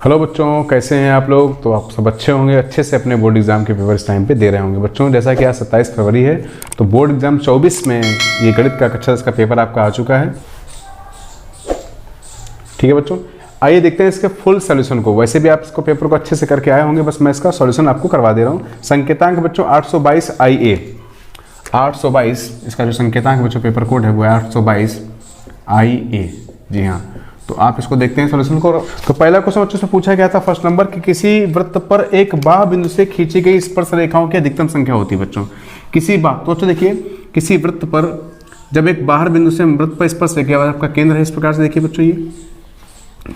Hello बच्चों, कैसे हैं आप लोग। तो आप सब अच्छे होंगे, अच्छे से अपने बोर्ड एग्जाम के पेपर इस टाइम पे दे रहे होंगे। बच्चों जैसा कि आज 27 फरवरी है तो बोर्ड एग्जाम 24 में ये गणित का कक्षा 10 का पेपर आपका आ चुका है। ठीक है बच्चों, आइए देखते हैं इसके फुल सोल्यूशन को। वैसे भी आप इसको पेपर को अच्छे से करके आए होंगे, बस मैं इसका सोल्यूशन आपको करवा दे रहा हूँ। संकेतांक बच्चों 822 IA 822, इसका जो संकेतांक बच्चों पेपर कोड है वो है 822 IA। जी हाँ, तो आप इसको देखते हैं सोल्यूशन को। तो पहला क्वेश्चन बच्चों से पूछा गया था फर्स्ट नंबर कि किसी वृत्त पर एक बाह्य बिंदु से खींची गई स्पर्श रेखाओं की अधिकतम संख्या होती है। बच्चों किसी तो बच्चों देखिए, किसी वृत्त पर जब एक बाहर बिंदु से वृत्त पर स्पर्श रेखा आपका केंद्र है, इस प्रकार से देखिए बच्चों,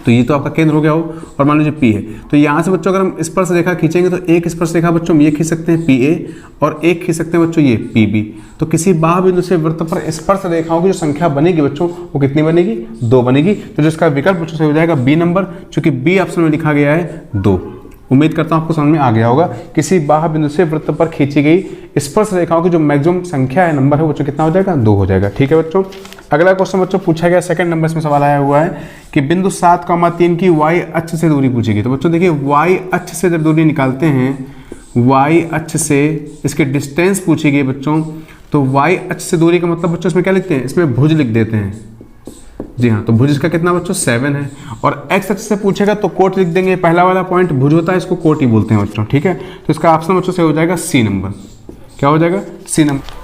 ये तो आपका केंद्र हो गया हो और मान लीजिए P है। तो यहाँ से बच्चों अगर हम स्पर्श रेखा खींचेंगे तो एक स्पर्श रेखा बच्चों हम ये खींच सकते हैं PA और एक खींच सकते हैं बच्चों ये PB। तो किसी बाह्य बिंदु से वृत्त पर स्पर्श रेखाओं की जो संख्या बनेगी बच्चों वो कितनी बनेगी, 2 बनेगी। तो जो इसका विकल्प बच्चों से हो जाएगा B नंबर, चूंकि B ऑप्शन में लिखा गया है 2। उम्मीद करता हूं आपको समझ में आ गया होगा। किसी बाह्य बिंदु से वृत्त पर खींची गई स्पर्श रेखाओं की जो मैक्सिमम संख्या है, नंबर है, बच्चों कितना हो जाएगा, 2 हो जाएगा। ठीक है बच्चों, अगला क्वेश्चन बच्चों पूछा गया सेकंड नंबर में सवाल आया हुआ है कि बिंदु 7,3 की y अक्ष से दूरी पूछी गई। तो बच्चों देखिए, y अक्ष से जब दूरी निकालते हैं, y अक्ष से इसके डिस्टेंस पूछी गई बच्चों, तो y अक्ष से दूरी का मतलब बच्चों इसमें क्या लिखते हैं, इसमें भुज लिख देते हैं। जी हाँ, तो भुज इसका कितना बच्चों 7 है। और x अक्ष से पूछेगा तो कोट लिख देंगे, पहला वाला पॉइंट भुज होता है, इसको कोट ही बोलते हैं बच्चों। ठीक है, तो इसका ऑप्शन बच्चों से हो जाएगा C नंबर। क्या हो जाएगा, C नंबर।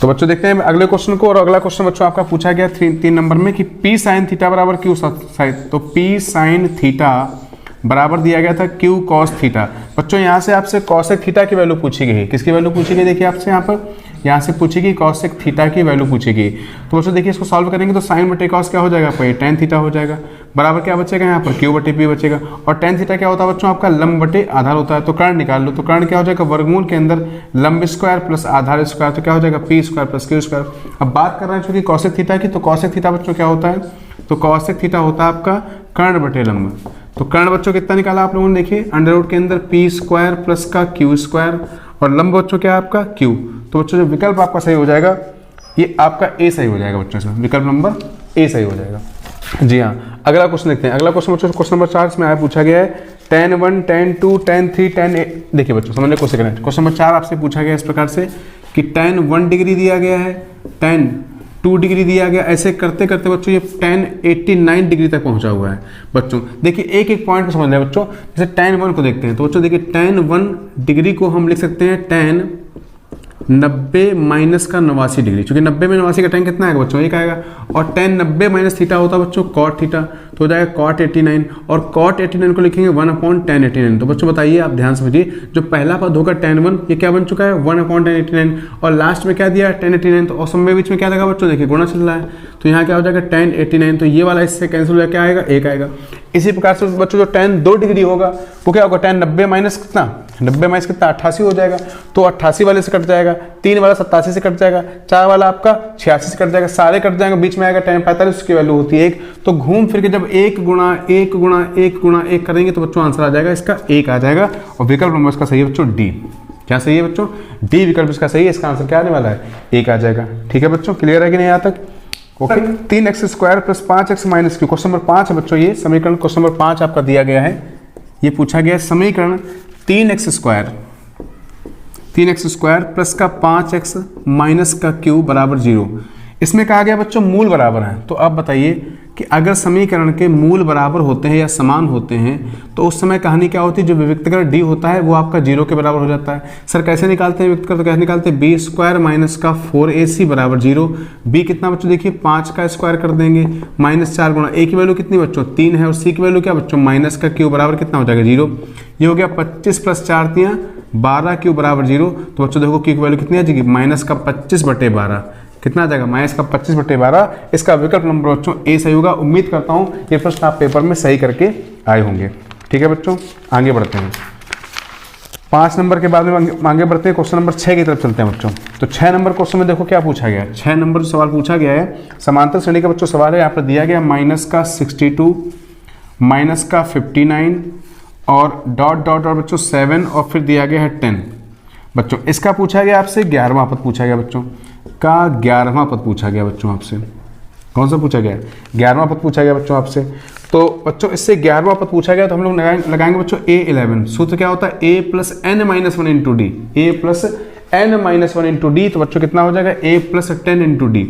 तो बच्चों देखते हैं अगले क्वेश्चन को। और अगला क्वेश्चन बच्चों आपका पूछा गया 3 नंबर में कि P sin थीटा बराबर Q साइन। तो P sin थीटा बराबर दिया गया था Q cos थीटा। बच्चों यहाँ से आपसे cosec थीटा की वैल्यू पूछी गई है। किसकी वैल्यू पूछी गई, देखिए आपसे यहाँ से पूछी गई cosec थीटा की वैल्यू पूछी गई। तो बच्चों देखिए, इसको सॉल्व करेंगे तो साइन बटे कॉस क्या हो जाएगा, आपका ये tan थीटा हो जाएगा। बराबर क्या बचेगा यहाँ पर, Q बटे P बचेगा। और tan थीटा क्या होता है बच्चों, आपका लंब बटे आधार होता है। तो कर्ण निकाल लो, तो कर्ण क्या हो जाएगा, वर्गमूल के अंदर लंब स्क्वायर प्लस आधार स्क्वायर, तो क्या हो जाएगा P square plus Q square. अब बात कर रहे हैं चूंकि cosec थीटा की, तो cosec थीटा बच्चों क्या होता है, तो cosec थीटा होता है आपका कर्ण बटे लंब। तो कर्ण बच्चों कितना निकाला आप लोगों ने, देखिए अंडर रूट के अंदर P स्क्वायर प्लस का Q स्क्वायर और लंब बच्चों क्या है आपका Q। तो बच्चों जो विकल्प आपका सही हो जाएगा ये आपका A सही हो जाएगा बच्चों, इसमें विकल्प नंबर A सही हो जाएगा। जी हाँ, अगला क्वेश्चन देखते हैं। अगला क्वेश्चन बच्चों क्वेश्चन नंबर 4 में आया, पूछा गया है tan 1 tan 2 tan 3 tan 8। देखिए बच्चों समझने की कोशिश करें। क्वेश्चन नंबर 4 आपसे पूछा गया इस प्रकार से कि tan 1 डिग्री दिया गया है, tan 2 डिग्री दिया गया। ऐसे करते करते बच्चों ये tan 89 डिग्री तक पहुंचा हुआ है। बच्चों देखिए एक एक पॉइंट को समझ लें बच्चों। जैसे tan 1 को देखते हैं, तो बच्चों देखिए tan 1 डिग्री को हम लिख सकते हैं tan 90 माइनस का 89 डिग्री, क्योंकि 90 में 89 का tan कितना आएगा बच्चों, 1 आएगा। और tan 90 माइनस थीटा होता है बच्चों cot थीटा, तो हो जाएगा cot 89। और cot 89 को लिखेंगे 1/tan 89। तो बच्चों बताइए, आप ध्यान समझिए, जो पहला पद होगा tan 1 ये क्या बन चुका है 1/tan 89, और लास्ट में क्या दिया है tan 89। तो औसम में बीच में क्या लगा बच्चों, देखिए गुणा चल रहा है, तो यहाँ क्या हो जाएगा tan 89। तो ये वाला इससे कैंसिल हो क्या आएगा, 1 आएगा। इसी प्रकार से बच्चों जो tan 2 डिग्री होगा वो क्या होगा, tan 90 माइनस कितना, 90 माइनस कितना 88 हो जाएगा। तो 88 वाले से कट जाएगा, 3 वाला 87 से कट जाएगा, 4 वाला आपका 86 से कट जाएगा, सारे कट जाएंगे। बीच में आएगा tan 45, उसकी वैल्यू होती है 1। तो घूम फिर के जब 1 गुणा 1 गुणा 1 गुणा 1 करेंगे तो बच्चों आंसर आ जाएगा इसका 1 आ जाएगा। और विकल्प नंबर इसका सही है बच्चों D। क्या सही है बच्चों, D विकल्प इसका सही है। इसका आंसर क्या आने वाला है, 1 आ जाएगा। ठीक है बच्चों, क्लियर है कि नहीं यहाँ तक। Okay, 3x square plus 5x minus Q। Question number 5 है बच्चों ये समीकरण। क्वेश्चन नंबर 5 आपका दिया गया है, ये पूछा गया है समीकरण 3x स्क्वायर प्लस का 5x माइनस का Q बराबर 0। इसमें कहा गया बच्चों मूल बराबर है। तो अब बताइए कि अगर समीकरण के मूल बराबर होते हैं या समान होते हैं तो उस समय कहानी क्या होती है, जो विविक्तकर D होता है वो आपका 0 के बराबर हो जाता है। सर कैसे निकालते हैं विविक्तकर, तो कैसे निकालते हैं, b स्क्वायर माइनस का 4ac बराबर 0। b कितना बच्चों, देखिए 5 का स्क्वायर कर देंगे, माइनस 4 गुणा a की वैल्यू कितनी बच्चों 3 है, और c की वैल्यू क्या बच्चों माइनस का q बराबर कितना हो जाएगा 0। ये हो गया 25 प्लस 4 3 12 q बराबर 0। तो बच्चों देखो q की वैल्यू कितनी आ जाएगी, माइनस का 25/12 कितना आ जाएगा, माइनस का 25/12। इसका विकल्प नंबर बच्चों A सही होगा। उम्मीद करता हूं ये प्रश्न आप पेपर में सही करके आए होंगे। ठीक है बच्चों, आगे बढ़ते हैं। 5 नंबर के बाद में आगे बढ़ते हैं, क्वेश्चन नंबर 6 की तरफ चलते हैं बच्चों। तो 6 नंबर क्वेश्चन में देखो क्या पूछा गया है। 6 नंबर सवाल पूछा गया है, समांतर श्रेणी का बच्चों सवाल है। यहाँ पर दिया गया माइनस का 62 माइनस का 59 और डॉट डॉट और बच्चों 7 और फिर दिया गया है 10। बच्चों इसका पूछा गया आपसे 11वां पद पूछा गया बच्चों का, 11वां पद पूछा गया बच्चों आपसे। कौन सा पूछा गया है? 11वां पद पूछा गया बच्चों आपसे। तो बच्चों इससे 11वां पद पूछा गया तो हम लोग लगाएंगे बच्चों A11। सूत्र क्या होता है? A + n-1 into D, A + n-1 into D. तो बच्चों कितना हो जाएगा? A + 10 into D,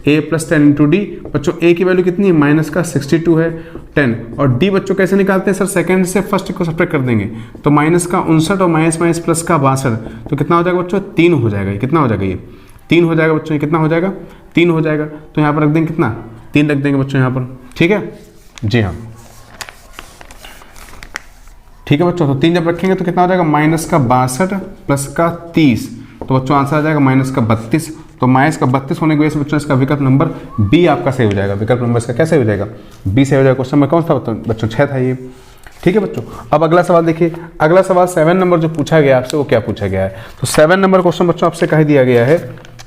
A + 10 into D. बच्चों A की वैल्यू कितनी है? -62 है, 10। और D बच्चों कैसे निकालते हैं सर? सेकंड से फर्स्ट को सब्ट्रैक्ट कर देंगे, तो -59 और माइनस प्लस का 62, तो कितना हो जाएगा बच्चों? 3 हो जाएगा। ये कितना हो जाएगा? ये 3 हो जाएगा बच्चों। ये कितना हो जाएगा? 3 हो जाएगा। तो यहाँ पर रख देंगे कितना? 3 रख देंगे बच्चों यहाँ पर। ठीक है जी हाँ, ठीक है बच्चों। तो 3 जब रखेंगे तो कितना हो जाएगा? -62 प्लस का 30, तो बच्चों आंसर आ जाएगा -32। तो -32 होने की वजह से बच्चों इसका विकल्प नंबर बी आपका सही हो जाएगा। विकल्प नंबर इसका कैसे हो जाएगा? बी सही हो जाएगा। क्वेश्चन नंबर कौन सा बच्चों? 6 था ये। ठीक है बच्चों। अब अगला सवाल देखिए। अगला सवाल 7 नंबर जो पूछा गया आपसे वो क्या पूछा गया है? तो 7 नंबर क्वेश्चन बच्चों आपसे कह दिया गया है,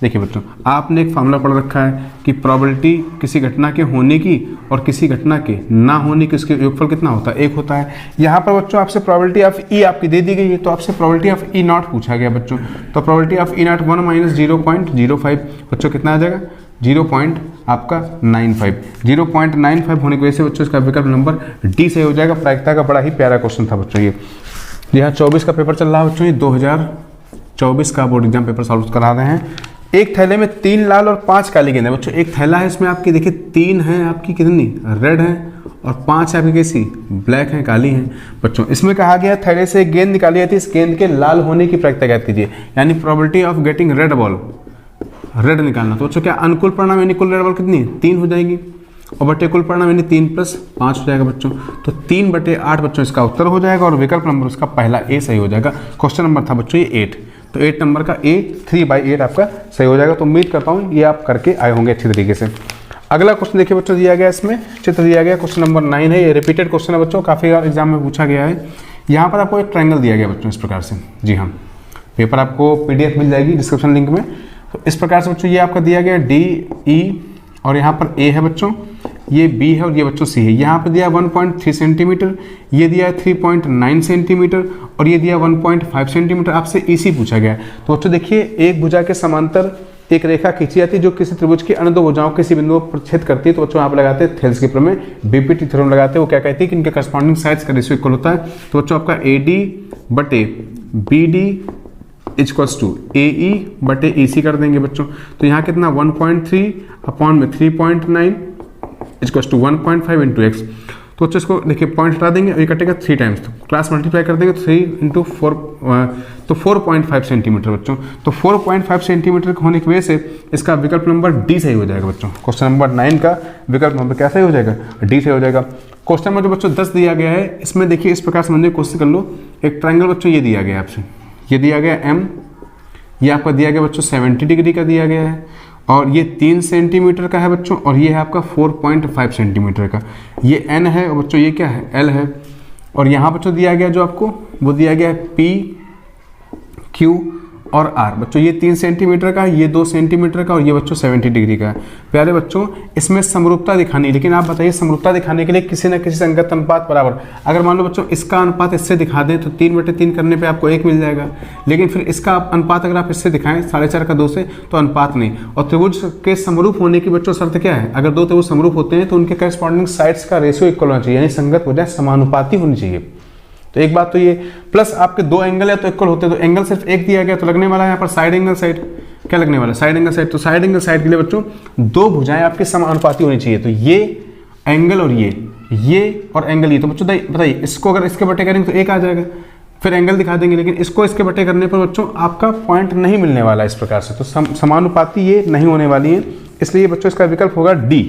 देखिए बच्चों आपने एक फार्मूला पढ़ रखा है कि प्रोबेबिलिटी किसी घटना के होने की और किसी घटना के ना होने की, उसके योगफल कितना होता है? 1 होता है। यहाँ पर बच्चों आपसे प्रोबेबिलिटी ऑफ ई आपकी दे दी गई है, तो आपसे प्रोबेबिलिटी ऑफ ई नॉट पूछा गया बच्चों। तो प्रोबेबिलिटी ऑफ ई नॉट 1 - 0.05 बच्चों कितना आ जाएगा? 0.95। 0.95 होने की वजह से बच्चों इसका विकल्प नंबर डी से हो जाएगा। प्रायिकता का बड़ा ही प्यारा क्वेश्चन था बच्चों ये। यहाँ 24 का पेपर चल रहा है बच्चों, ये 2024 का बोर्ड एग्जाम पेपर सॉल्व करा रहे हैं। एक थैले में 3 लाल और 5 काली गेंद है बच्चों। एक थैला है, इसमें आपकी देखिए 3 है आपकी कितनी? रेड है, और 5 है आपकी कैसी? ब्लैक है, काली है बच्चों। इसमें कहा गया थैले से गेंद निकाली जाती है, इस गेंद के लाल होने की प्रायिकता ज्ञात कीजिए, यानी probability of getting red ball, red निकालना। तो बच्चों क्या अनुकूल परिणाम यानी कुल रेड बॉल कितनी है? 3 हो जाएगी, और बटे कुल परिणाम यानी 3 + 5 हो जाएगा बच्चों। तो 3/8 बच्चों इसका उत्तर हो जाएगा, और विकल्प नंबर उसका पहला ए सही हो जाएगा। क्वेश्चन नंबर था बच्चों ये 8, तो 8 नंबर का ए 3/8 आपका सही हो जाएगा। तो उम्मीद करता हूँ ये आप करके आए होंगे अच्छी तरीके से। अगला क्वेश्चन देखिए बच्चों, दिया गया इसमें चित्र दिया गया, क्वेश्चन नंबर 9 है। ये रिपीटेड क्वेश्चन है बच्चों, काफ़ी एग्जाम में पूछा गया है। यहाँ पर आपको एक ट्रायंगल दिया गया बच्चों इस प्रकार से। जी हाँ, पेपर आपको PDF मिल जाएगी डिस्क्रिप्शन लिंक में। तो इस प्रकार से बच्चों ये आपका दिया गया DE, और यहाँ पर A है बच्चों, ये B है, और ये बच्चों C है। यहाँ पर दिया 1.3 सेंटीमीटर, ये दिया 3.9 सेंटीमीटर, और ये दिया 1.5 सेंटीमीटर। आपसे EC पूछा गया है। तो बच्चों देखिए, एक भुजा के समांतर एक रेखा खींची जाती है जो किसी त्रिभुज की अन्य 2 भुजाओं के किसी बिंदु पर छेद करती है। तो बच्चों आप लगाते हैं थेल्स के प्रमेय, BPT थ्योरम लगाते हैं। वो क्या कहती है कि इनके करस्पॉन्डिंग साइड्स का रेशियो इक्वल होता है। तो बच्चों आपका AD/BD = AE/EC कर देंगे बच्चों। तो यहाँ कितना? 1.3 अपॉन में 3.9 = 1.5 × x। तो बच्चों इसको देखिए पॉइंट हटा देंगे, ये कटेगा 3 टाइम्स, तो क्लास मल्टीप्लाई कर देंगे, 3 × 4 तो 4.5 सेंटीमीटर बच्चों। तो 4.5 सेंटीमीटर होने की वजह से इसका विकल्प नंबर डी सही हो जाएगा बच्चों। क्वेश्चन नंबर 9 का विकल्प नंबर क्या सही हो जाएगा? डी सही हो जाएगा। क्वेश्चन नंबर जो बच्चों 10 दिया गया है, इसमें देखिए इस प्रकार समझने की कोशिश कर लो। एक ट्रायंगल बच्चों ये दिया गया है आपसे, ये दिया गया M, ये आपका दिया गया बच्चों 70 डिग्री का दिया गया है, और ये 3 सेंटीमीटर का है बच्चों, और ये है आपका 4.5 सेंटीमीटर का। ये N है, और बच्चों ये क्या है? L है। और यहाँ बच्चों दिया गया जो आपको वो दिया गया है P, Q और R। बच्चों ये 3 सेंटीमीटर का है, ये 2 सेंटीमीटर का, और ये बच्चों 70 डिग्री का है। प्यारे बच्चों इसमें समरूपता दिखानी है, लेकिन आप बताइए समरूपता दिखाने के लिए किसी न किसी संगत अनुपात बराबर। अगर मान लो बच्चों इसका अनुपात इससे दिखा दें तो 3/3 करने पे आपको 1 मिल जाएगा, लेकिन फिर इसका अनुपात अगर आप इससे दिखाएं 4.5 का 2 से, तो अनुपात नहीं। और त्रिभुज के समरूप होने की बच्चों शर्त क्या है? अगर 2 त्रिभुज समरूप होते हैं तो उनके करस्पॉन्डिंग साइड्स का रेशियो इक्वल होना चाहिए, यानी संगत हो जाए, समानुपाती होनी चाहिए। तो एक बात तो ये, प्लस आपके 2 एंगल है तो इक्वल होते हैं। तो एंगल सिर्फ एक दिया गया तो लगने वाला है यहाँ पर साइड एंगल साइड। क्या लगने वाला है? Side angle side. तो साइड एंगल साइड के लिए बच्चों 2 भुजाएं आपके समानुपाती होनी चाहिए। तो ये एंगल और ये और एंगल ये। तो बच्चों बताइए इसको अगर इसके बटे करेंगे तो 1 आ जाएगा, फिर एंगल दिखा देंगे, लेकिन इसको इसके बटे करने पर बच्चों आपका पॉइंट नहीं मिलने वाला है इस प्रकार से। तो समानुपाती ये नहीं होने वाली है, इसलिए बच्चों इसका विकल्प होगा डी,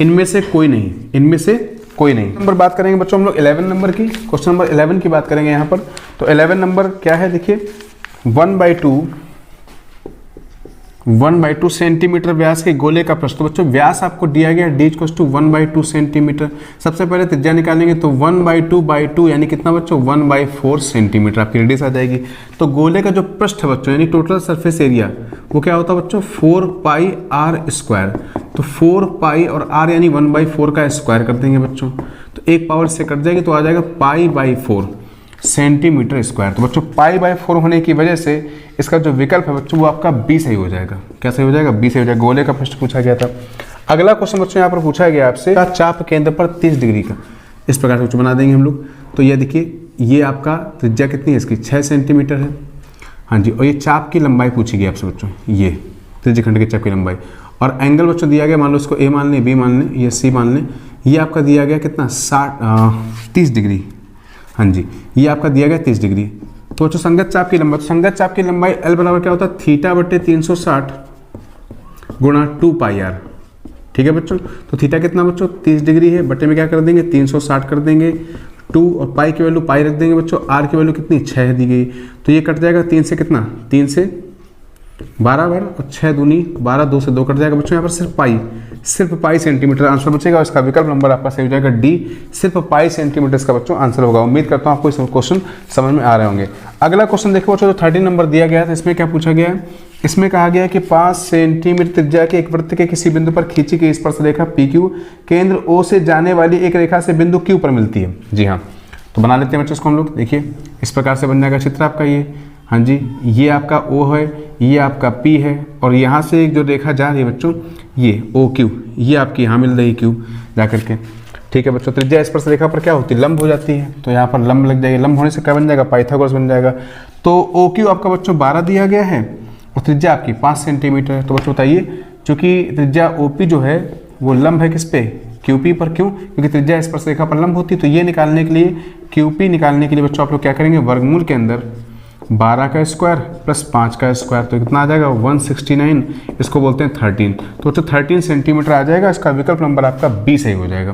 इनमें से कोई नहीं, इनमें से कोई नहीं। नंबर बात करेंगे बच्चों हम लोग 11 नंबर की, क्वेश्चन नंबर 11 की बात करेंगे यहाँ पर। तो 11 नंबर क्या है देखिए, 1/2 सेंटीमीटर व्यास के गोले का प्रस्थ। तो बच्चों व्यास आपको दिया गया d = 1/2 सेंटीमीटर। सबसे पहले त्रिज्या निकालेंगे तो 1/2/2 यानी कितना बच्चों? 1/4 सेंटीमीटर आपकी रेडियस आ जाएगी। तो गोले का जो पृष्ठ है बच्चों यानी टोटल सरफेस एरिया वो क्या होता है बच्चों? 4πr²। तो 4π और r यानी 1/4 का स्क्वायर कर देंगे बच्चों, तो 1 पावर से कट जाएगी तो आ जाएगा π/4 सेंटीमीटर स्क्वायर। तो बच्चों π/4 होने की वजह से इसका जो विकल्प है बच्चों वो आपका बी सही हो जाएगा। क्या सही हो जाएगा? बी सही हो जाएगा। गोले का प्रश्न पूछा गया था। अगला क्वेश्चन बच्चों यहाँ पर पूछा गया आपसे का चाप केंद्र पर 30 डिग्री का, इस प्रकार से कुछ बना देंगे हम लोग। तो ये देखिए, ये आपका त्रिज्या कितनी है इसकी, 6 सेंटीमीटर है। हाँ जी, और ये चाप की लंबाई पूछी गई आपसे बच्चों, ये त्रिज्यखंड के चाप की लंबाई। और एंगल बच्चों दिया गया, मान लो इसको ए मान लें, बी मान लें, ये सी मान लें। ये आपका दिया गया कितना, 30 डिग्री। हाँ जी, ये आपका दिया गया 30 डिग्री। तो बच्चों संगत चाप की लंबाई, तो संगत चाप की लंबाई एल बराबर क्या होता है, थीटा बटे 360 गुणा 2 पाई आर। ठीक है बच्चों, तो थीटा कितना बच्चों 30 डिग्री है, बटे में क्या कर देंगे 360 कर देंगे, 2 और पाई की वैल्यू पाई रख देंगे बच्चों। आर की वैल्यू कितनी 6 दी गई, तो ये कट जाएगा 3 से कितना, 3 से 12 बार और 6 दूनी 12, 2 से 2 कट जाएगा बच्चों। यहाँ पर सिर्फ पाई सेंटीमीटर आंसर बचेगा और इसका विकल्प नंबर आपका सही हो जाएगा डी, सिर्फ पाई सेंटीमीटर इसका बच्चों आंसर होगा। उम्मीद करता हूँ आपको इस क्वेश्चन समझ में आ रहे होंगे। अगला क्वेश्चन देखो बच्चों, तो 13 नंबर दिया गया है, इसमें क्या पूछा गया है, इसमें कहा गया है कि 5 सेंटीमीटर त्रिज्या के एक वृत्त के किसी बिंदु पर खींची गई स्पर्शरेखा PQ केंद्र O से जाने वाली एक रेखा से बिंदु Q पर मिलती है। जी हाँ, तो बना लेते हैं बच्चों इसको हम लोग। देखिए इस प्रकार से बन जाएगा चित्र आपका ये। हाँ जी, ये आपका O है, ये आपका P है, और यहाँ से एक जो रेखा जा रही है बच्चों, ये OQ, ये आपकी यहाँ मिल रही Q जा करके। ठीक है बच्चों, त्रिज्या स्पर्शरेखा पर क्या होती है, लंब हो जाती है, तो यहाँ पर लंब लग जाएगी। लंब होने से क्या बन जाएगा, पाइथागोरस बन जाएगा। तो OQ आपका बच्चों 12 दिया गया है और त्रिज्या आपकी 5 सेंटीमीटर है। तो बच्चों बताइए, चूंकि त्रिज्या OP जो है वो लंब है किस पे, QP पर। क्यों, क्योंकि त्रिज्या स्पर्शरेखा पर लंब होती है। तो ये निकालने के लिए, QP निकालने के लिए बच्चों आप लोग क्या करेंगे, वर्गमूल के अंदर 12 का स्क्वायर प्लस 5 का स्क्वायर, तो कितना आ जाएगा 169, इसको बोलते हैं 13। तो बच्चों 13 सेंटीमीटर आ जाएगा। इसका विकल्प नंबर आपका बी सही हो जाएगा।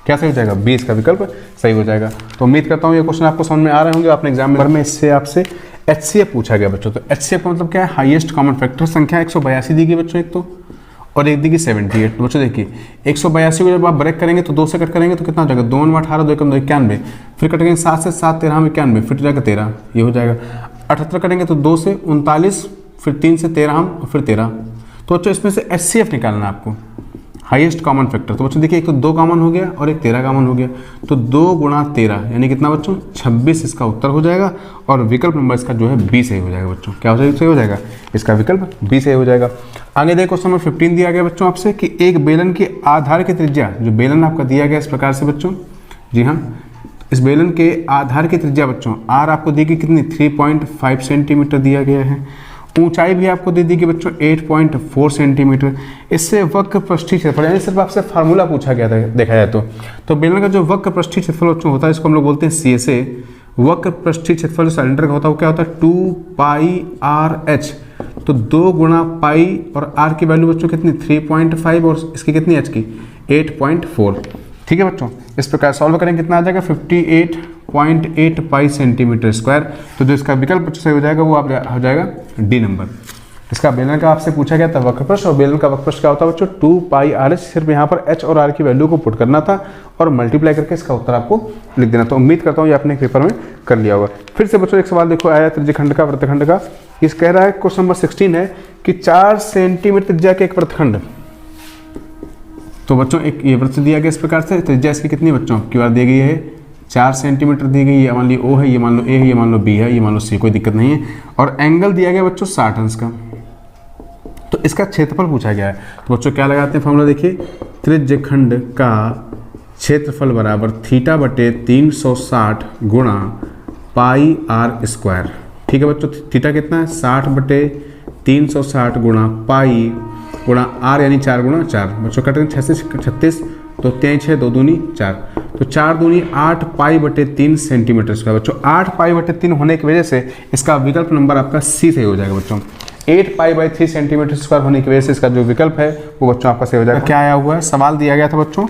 क्या सही हो जाएगा, 20 का विकल्प सही हो जाएगा। तो उम्मीद करता हूँ ये क्वेश्चन आपको समझ में आ रहे होंगे। आपने एग्जाम में इससे आपसे HCF पूछा गया बच्चों। तो HCF का मतलब क्या है, हाईएस्ट कॉमन फैक्टर। संख्या 182 दी गई बच्चों एक तो, और एक दी गई 78। तो बच्चों देखिए 182 को जब आप ब्रेक करेंगे तो 2 से कट करेंगे तो कितना हो जाएगा, 2 18, 2 91, फिर कटेंगे 7 से 7 13 91, फिर जाएगा 13, ये हो जाएगा। 78 करेंगे तो 2 से 39, फिर 3 से 13 और फिर 13। तो बच्चों इसमें से HCF निकालना है आपको, हाईएस्ट कॉमन फैक्टर। तो बच्चों देखिए एक तो 2 कॉमन हो गया और एक 13 कॉमन हो गया, तो 2 गुणा 13 यानी कितना बच्चों 26 इसका उत्तर हो जाएगा। और विकल्प नंबर इसका जो है बी सही हो जाएगा बच्चों। क्या हो जाएगा, सही हो जाएगा, इसका विकल्प बी सही हो जाएगा। आगे देखो क्वेश्चन नंबर 15 दिया गया बच्चों आपसे कि एक बेलन के आधार की त्रिज्या, जो बेलन आपका दिया गया इस प्रकार से बच्चों, जी हाँ, इस बेलन के आधार की त्रिज्या बच्चों आर आपको दी गई कितनी, 3.5 सेंटीमीटर दिया गया है। ऊंचाई भी आपको दे दी गई बच्चों 8.4 सेंटीमीटर। इससे वक्र पृष्ठीय क्षेत्रफल, यानी सिर्फ आपसे फार्मूला पूछा गया था देखा जाए तो बेलन का जो वक्र पृष्ठीय क्षेत्रफल बच्चों होता है, इसको हम लोग बोलते हैं CSA। वक्र पृष्ठीय क्षेत्रफल जो सिलेंडर का होता है वो क्या होता है, 2 पाई RH। तो 2 गुणा पाई और आर की वैल्यू बच्चों कितनी 3.5 और इसकी कितनी एच की 8.4। ठीक है बच्चों, इस प्रकार सॉल्व करेंगे कितना आ जाएगा 58.8 पाई सेंटीमीटर स्क्वायर। तो जो इसका विकल्प बच्चों सही हो जाएगा वो आप हो जाएगा डी नंबर। इसका बेलन का आपसे पूछा गया था वक्रपृष्ठ, और बेलन का वक्रपृष्ठ क्या होता है बच्चों 2 पाई RH। सिर्फ यहाँ पर H और R की वैल्यू को पुट करना था और मल्टीप्लाई करके इसका उत्तर आपको लिख देना। तो उम्मीद करता हूँ ये अपने पेपर में कर लिया होगा। फिर से बच्चों एक सवाल देखो आया त्रिज्यखंड का, वृत्तखंड का। इस कह रहा है क्वेश्चन नंबर 16 है कि 4 सेंटीमीटर त्रिज्या के एक वृत्तखंड। तो बच्चों एक ये वृत्त दिया गया इस प्रकार से, त्रिज्या इसकी कितनी बच्चों QR दी गई है 4 सेंटीमीटर दी गई। ये मान ली O है, ये मान लो A है, ये मान लो B है, ये मान लो C, कोई दिक्कत नहीं है। और एंगल दिया गया बच्चों 60 अंश का। तो इसका क्षेत्रफल पूछा गया है। तो बच्चों क्या लगाते हैं फॉर्मूला, देखिए त्रिज्यखंड का क्षेत्रफल बराबर थीटा बटे 360 गुणा पाई R स्क्वायर। ठीक है बच्चों, थीटा कितना है 60 बटे 360 गुणा पाई गुणा R यानी 4 गुणा 4। बच्चों कटेंगे 6 से 36, तो 3 6 2 दूनी 4, तो 4 दूनी 8 पाई बटे 3 सेंटीमीटर स्क्वायर। बच्चों 8 पाई बटे 3 होने की वजह से इसका विकल्प नंबर आपका सी सही हो जाएगा बच्चों। 8 पाई बाई 3 सेंटीमीटर स्क्वायर होने की वजह से इसका जो विकल्प है वो बच्चों आपका सही हो जाएगा। क्या आया हुआ है, सवाल दिया गया था बच्चों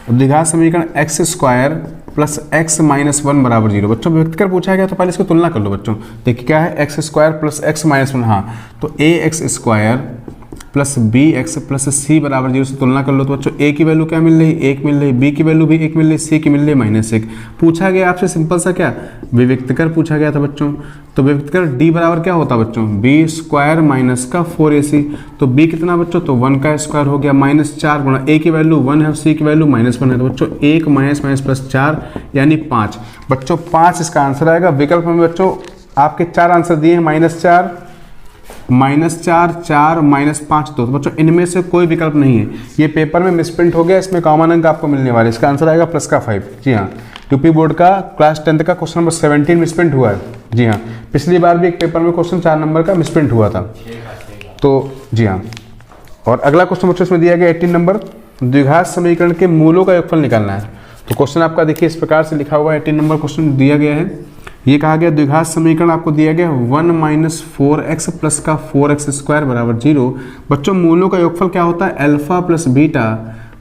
द्विघात समीकरण x square plus x minus 1 बराबर 0। बच्चों व्यक्त कर पूछा गया तो पहले इसको तुलना कर लो बच्चों। देखिए क्या है x square plus x minus 1, हाँ तो ax square plus bx plus c बराबर 0 से तुलना कर लो। तो बच्चों a की वैल्यू क्या मिल रही, 1 मिल रही, b की वैल्यू भी 1 मिल रही, c की मिल रही -1। पूछा गया आपसे सिंपल सा क्या विविक्त कर पूछा गया था बच्चों। तो विविक्त कर d बराबर क्या होता बच्चों b स्क्वायर माइनस का 4ac। तो b कितना बच्चों, तो 1 का स्क्वायर हो गया -4 गुणा a की वैल्यू 1 है और c की वैल्यू -1 है। तो बच्चों 1 माइनस प्लस 4 यानी 5। बच्चों 5 इसका आंसर आएगा। विकल्प में बच्चों आपके 4 आंसर दिए हैं -4, -4, 4, -5, 2। तो बच्चों इनमें से कोई विकल्प नहीं है, ये पेपर में मिसप्रिंट हो गया, इसमें कॉमन अंक आपको मिलने वाले। इसका आंसर आएगा +5। जी हाँ, यूपी बोर्ड का क्लास 10th का क्वेश्चन नंबर 17 मिसप्रिंट हुआ है। जी हाँ, पिछली बार भी एक पेपर में क्वेश्चन 4 नंबर का मिसप्रिंट हुआ था। तो जी हाँ, और अगला क्वेश्चन बच्चों इसमें दिया गया 18 नंबर, द्विघात समीकरण के मूलों का योगफल निकालना है। तो क्वेश्चन आपका देखिए इस प्रकार से लिखा हुआ है, 18 नंबर क्वेश्चन दिया गया है। ये कहा गया द्विघात समीकरण आपको दिया गया 1 - 4x प्लस का 4x स्क्वायर बराबर 0। बच्चों मूलों का योगफल क्या होता है, अल्फा प्लस बीटा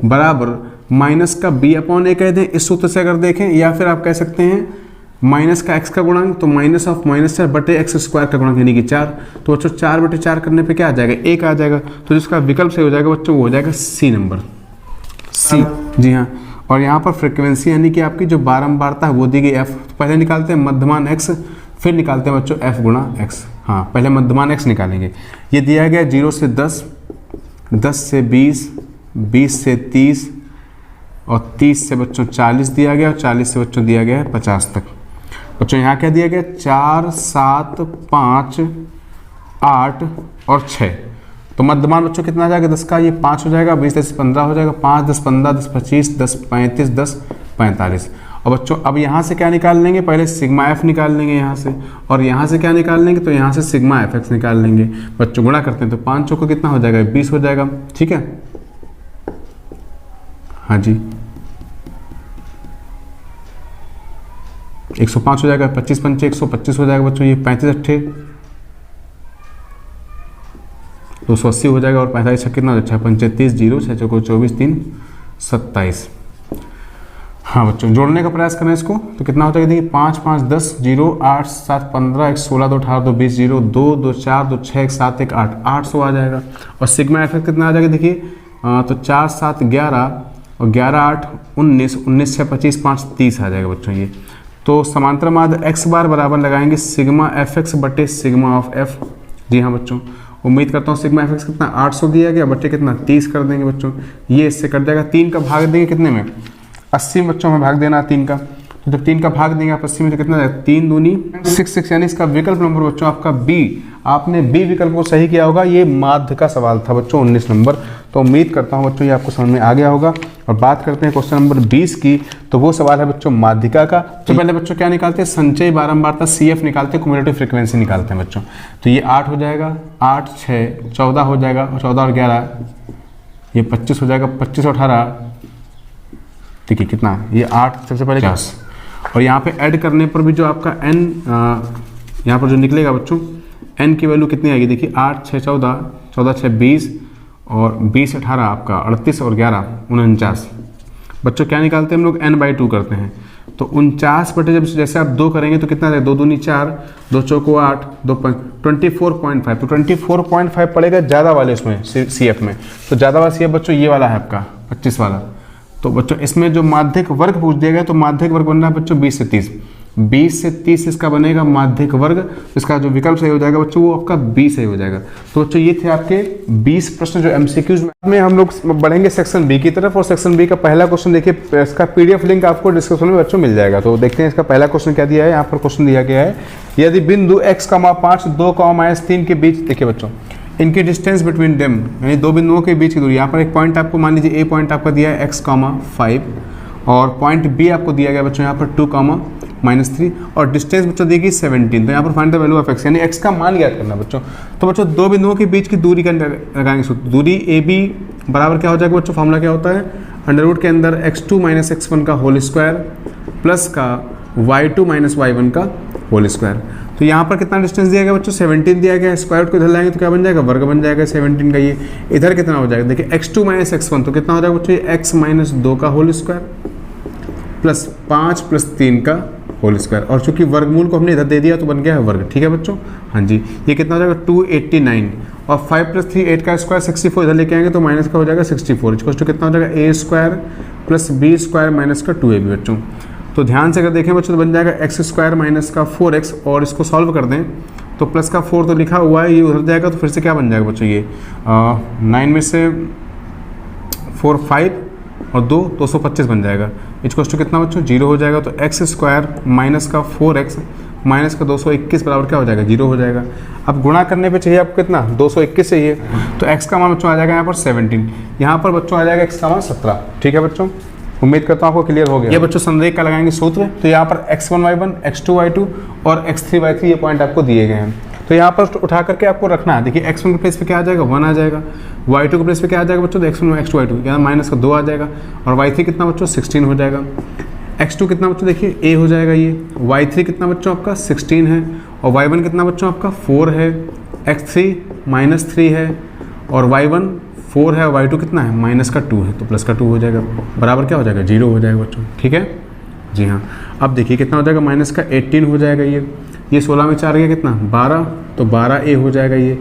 बराबर माइनस का b/a कह दें इस सूत्र से अगर देखें, या फिर आप कह सकते हैं माइनस का x का गुणांक, तो माइनस ऑफ -4 बटे x स्क्वायर का गुणांक यानी कि 4। तो बच्चों 4/4 करने पे क्या आ जाएगा, 1 आ जाएगा। तो जिसका विकल्प सही हो जाएगा बच्चों वो हो जाएगा C नंबर, C। जी हाँ, और यहाँ पर फ्रिक्वेंसी यानी कि आपकी जो बारंबारता है वो दी गई f। तो पहले निकालते हैं मध्यमान x, फिर निकालते हैं बच्चों f गुणा x। हाँ, पहले मध्यमान x निकालेंगे। ये दिया गया 0 से 10, 10 से 20, 20 से 30 और 30 से बच्चों 40 दिया गया, और 40 से बच्चों दिया गया है 50 तक। बच्चों यहाँ क्या दिया गया, 4, 7, 5, 8 और 6। तो मध्यमान बच्चों कितना आ जाएगा 10 का, ये 5 हो जाएगा, 20 10 15 हो जाएगा, 5 10 15 10 25 10 35 10 45। और बच्चों अब यहाँ से क्या निकाल लेंगे, पहले सिग्मा एफ निकाल लेंगे यहाँ से, और यहाँ से क्या निकाल लेंगे, तो यहाँ से सिग्मा एफ एक्स निकाल लेंगे। बच्चों गुणा करते हैं तो 5 चौको कितना हो जाएगा, 20 हो जाएगा। ठीक है, हाँ जी, 105 हो जाएगा, 25 पंचे 125 हो जाएगा बच्चों, ये 35 अट्ठे 280 हो जाएगा, और 45 कितना हो जाएगा 35 30 0 6 चौको 24 3 27। हाँ बच्चों जोड़ने का प्रयास करें इसको, तो कितना हो जाएगा देखिए 5 5 10 0 8 7 15 1 16 2 18 2 20 0 2 2 4 2 6 1 7 1 8 800 आ जाएगा। और सिग्मा एफ कितना आ जाएगा देखिए, तो 4 7 11 और 11 8 19 19 6 25 5 30 आ जाएगा बच्चों ये। तो समांतर माध्य x बार बराबर लगाएंगे सिग्मा एफ एक्स बटे सिग्मा ऑफ f। जी हाँ बच्चों, उम्मीद करता हूँ सिग्मा एफ एक्स कितना 800 दिया गया बटे कितना 30 कर देंगे बच्चों, ये इससे कट जाएगा। 3 का भाग देंगे कितने में, 80 में बच्चों में भाग देना 3 का, तो जब 3 का भाग देंगे आप 80 में तो कितना जाएगा 3 दूनी 66, यानी इसका विकल्प नंबर बच्चों आपका बी। आपने बी विकल्प को सही किया होगा, ये माध्य का सवाल था बच्चों 19 नंबर। तो उम्मीद करता हूँ बच्चों ये आपको समझ में आ गया होगा। और बात करते हैं क्वेश्चन नंबर 20 की, तो वो सवाल है बच्चों माध्यिका का। तो पहले बच्चों क्या निकालते हैं, संचयी बारंबारता CF निकालते हैं, क्युमुलेटिव फ्रीक्वेंसी निकालते हैं बच्चों। तो ये 8 हो जाएगा, 8 6 14 हो जाएगा, और 14 और 11 ये 25 हो जाएगा, 25 और 18 देखिए कितना, ये 8 सबसे पहले 50। और यहाँ पे ऐड करने पर भी जो आपका n यहाँ पर जो निकलेगा बच्चों n की वैल्यू कितनी आएगी देखिए, 8 6 14 14 6 20 और 20 18 आपका 38 और 11 49। बच्चों क्या निकालते हैं हम लोग, n/2 करते हैं। तो 49 बटे जब जैसे आप 2 करेंगे तो कितना रहेगा, 2 दूनी 4 2 चौको 8 2 24.5। तो 24.5 पड़ेगा ज़्यादा वाले उसमें CF में। तो ज़्यादा वाला CF बच्चों ये वाला है आपका 25 वाला। तो बच्चों इसमें जो माध्यिक वर्ग पूछ दिया गया, तो माध्यिक वर्ग बन रहा है बच्चों 20 से 30। 20 से 30 इसका बनेगा माध्यिक वर्ग, इसका जो विकल्प सही हो जाएगा बच्चों वो आपका 20 सही हो जाएगा। तो बच्चों ये थे आपके 20 प्रश्न जो MCQs में। हम लोग बढ़ेंगे सेक्शन बी की तरफ, और सेक्शन बी का पहला क्वेश्चन देखिए, इसका PDF लिंक आपको डिस्क्रिप्शन में बच्चों मिल जाएगा। तो देखते हैं इसका पहला क्वेश्चन क्या दिया है। यहाँ पर क्वेश्चन दिया गया है, यदि बिंदु x, 5 2, -3 के बीच, देखिए बच्चों इनकी डिस्टेंस बिटवीन देम, यानी दो बिंदुओं के बीच की दूरी। यहाँ पर एक पॉइंट आपको मान लीजिए ए पॉइंट आपका दिया है x, 5 और पॉइंट बी आपको दिया गया बच्चों यहाँ पर 2, -3 और डिस्टेंस बच्चों देगी 17। तो यहाँ पर find the value of x, यानी x का मान ज्ञात करना बच्चों। तो बच्चों दो बिंदुओं के बीच की दूरी का लगाएंगे सूत्र। दूरी AB बराबर क्या हो जाएगा बच्चों, फॉर्मूला क्या होता है, अंडर के अंदर x2 - x1 का होल स्क्वायर प्लस का y2 - y1 का होल स्क्वायर। तो यहाँ पर कितना डिस्टेंस दिया गया बच्चों, 17 दिया गया। स्क्वायर रूट को इधर लाएंगे तो क्या बन जाएगा, वर्ग बन जाएगा 17 का। ये इधर कितना हो जाएगा देखिए, x2 - x1 तो कितना हो जाएगा बच्चों, x - 2 का होल स्क्वायर प्लस 5 + 3 का होल स्क्वायर। और चूंकि वर्गमूल को हमने इधर दे दिया तो बन गया है वर्ग। ठीक है बच्चों, हाँ जी। ये कितना हो जाएगा 289 और 5 + 3 8 का स्क्वायर 64, इधर लेके आएंगे तो माइनस का हो जाएगा 64। इसको कितना हो जाएगा a² + b² माइनस का 2ab बच्चों। तो ध्यान से अगर देखें बच्चों तो बन जाएगा x² माइनस का 4x, और इसको सॉल्व कर दें तो प्लस का 4 तो लिखा हुआ है, ये उधर जाएगा तो फिर से क्या बन जाएगा बच्चों, ये 9 में से 4 5 और 2 225 बन जाएगा। इसको कितना बच्चों 0 हो जाएगा। तो x² माइनस का 4x माइनस का 221 बराबर क्या हो जाएगा, 0 हो जाएगा। अब गुणा करने पे चाहिए आपको कितना, 221 चाहिए, तो x का मान बच्चों आ जाएगा यहाँ पर 17, यहाँ पर बच्चों आ जाएगा x का मान 17। ठीक है बच्चों, उम्मीद करता हूँ आपको क्लियर हो गया। ये बच्चों संरेख का लगाएंगे सूत्र, तो यहाँ पर x1 y1 x2 y2 और x3 y3 ये पॉइंट आपको दिए गए हैं। तो यहाँ पर उठा करके आपको रखना है। देखिए x1 के प्लेस पे क्या आ जाएगा, 1 आ जाएगा, y2 के प्लेस पे क्या आ जाएगा बच्चों, तो x1 x2 y2 यहाँ माइनस का 2 आ जाएगा, और y3 कितना बच्चों 16 हो जाएगा। x2 कितना बच्चों देखिए a हो जाएगा ये, y3 कितना बच्चों आपका 16 है, और y1 कितना बच्चों आपका 4 है, x3 -3 है, और y1 4 है, और y2 कितना है माइनस का 2 है, तो प्लस का 2 हो जाएगा, बराबर क्या हो जाएगा 0 हो जाएगा बच्चों। ठीक है जी हाँ। अब देखिए कितना हो जाएगा, माइनस का 18 हो जाएगा ये 16 में 4 गया कितना 12, तो 12a हो जाएगा ये,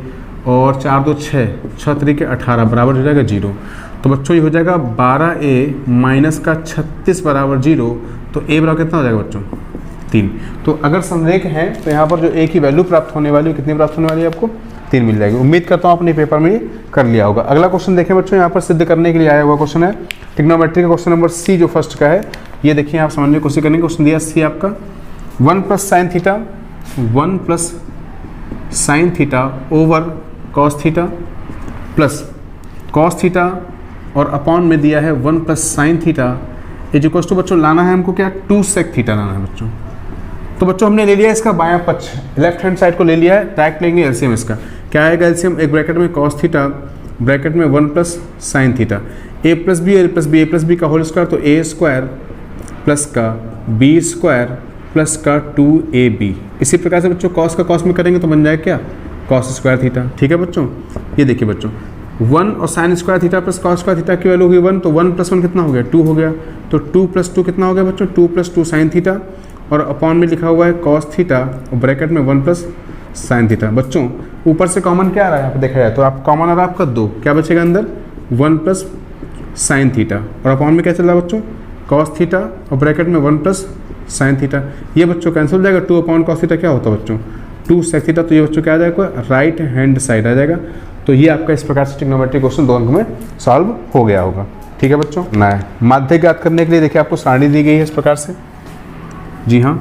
और 4 2 6 6 3 18 बराबर हो जाएगा 0। तो बच्चों ये हो जाएगा 12a माइनस का 36 बराबर 0, तो a बराबर कितना हो जाएगा बच्चों 3। तो अगर संरेख है तो यहाँ पर जो a की वैल्यू प्राप्त होने वाली है, कितनी प्राप्त होने वाली है आपको 3 मिल जाएगी। उम्मीद करता हूँ अपने पेपर में ये कर लिया होगा। अगला क्वेश्चन देखें बच्चों, यहाँ पर सिद्ध करने के लिए आया हुआ क्वेश्चन है ट्रिग्नोमेट्री का क्वेश्चन नंबर सी जो फर्स्ट का है। ये देखिए आप समझने की कोशिश करेंगे। क्वेश्चन दिया सी आपका 1 + sin theta 1 + sin theta over cos theta plus cos theta और अपॉन में दिया है 1 + sin theta is equals to बच्चों लाना है हमको क्या 2 sec थीटा लाना है बच्चों। तो बच्चों हमने ले लिया इसका बायां पक्ष, लेफ्ट हैंड साइड को ले लिया है, डायरेक्ट लेंगे एलसीएम इसका। क्या आएगा एलसीएम, एक ब्रैकेट में cos थीटा ब्रैकेट में 1 + sin थीटा a + b का होल स्क्वायर, तो a² प्लस का b² प्लस का 2ab। इसी प्रकार से बच्चों cos का cos में करेंगे तो बन जाएगा क्या cos² थीटा। ठीक है बच्चों, ये देखिए बच्चों 1 और sin² theta plus cos² theta की वैल्यू होगी 1, तो 1 + 1 कितना हो गया 2 हो गया, तो 2 + 2 कितना हो गया बच्चों 2 + 2 sin थीटा, और अपॉन में लिखा हुआ है cos थीटा और ब्रैकेट में 1 + sin थीटा। बच्चों ऊपर से कॉमन क्या आ रहा है यहाँ पर देखा जाए तो आप कॉमन आ रहा है आपका 2, क्या बचेगा अंदर 1 + sin थीटा, और अपॉन में क्या चल रहा है बच्चों cos थीटा और ब्रैकेट में 1 + sin थीटा। ये बच्चों कैंसिल हो जाएगा, 2 अपॉन cos थीटा क्या होता है बच्चों 2 sec थीटा, तो ये बच्चों क्या आ जाएगा राइट हैंड साइड आ जाएगा। तो ये आपका इस प्रकार से ट्रिग्नोमेट्री क्वेश्चन 2 अंक में सॉल्व हो गया होगा। ठीक है बच्चों, माध्य ज्ञात करने के लिए देखिए आपको सारणी दी गई है इस प्रकार से। जी हाँ,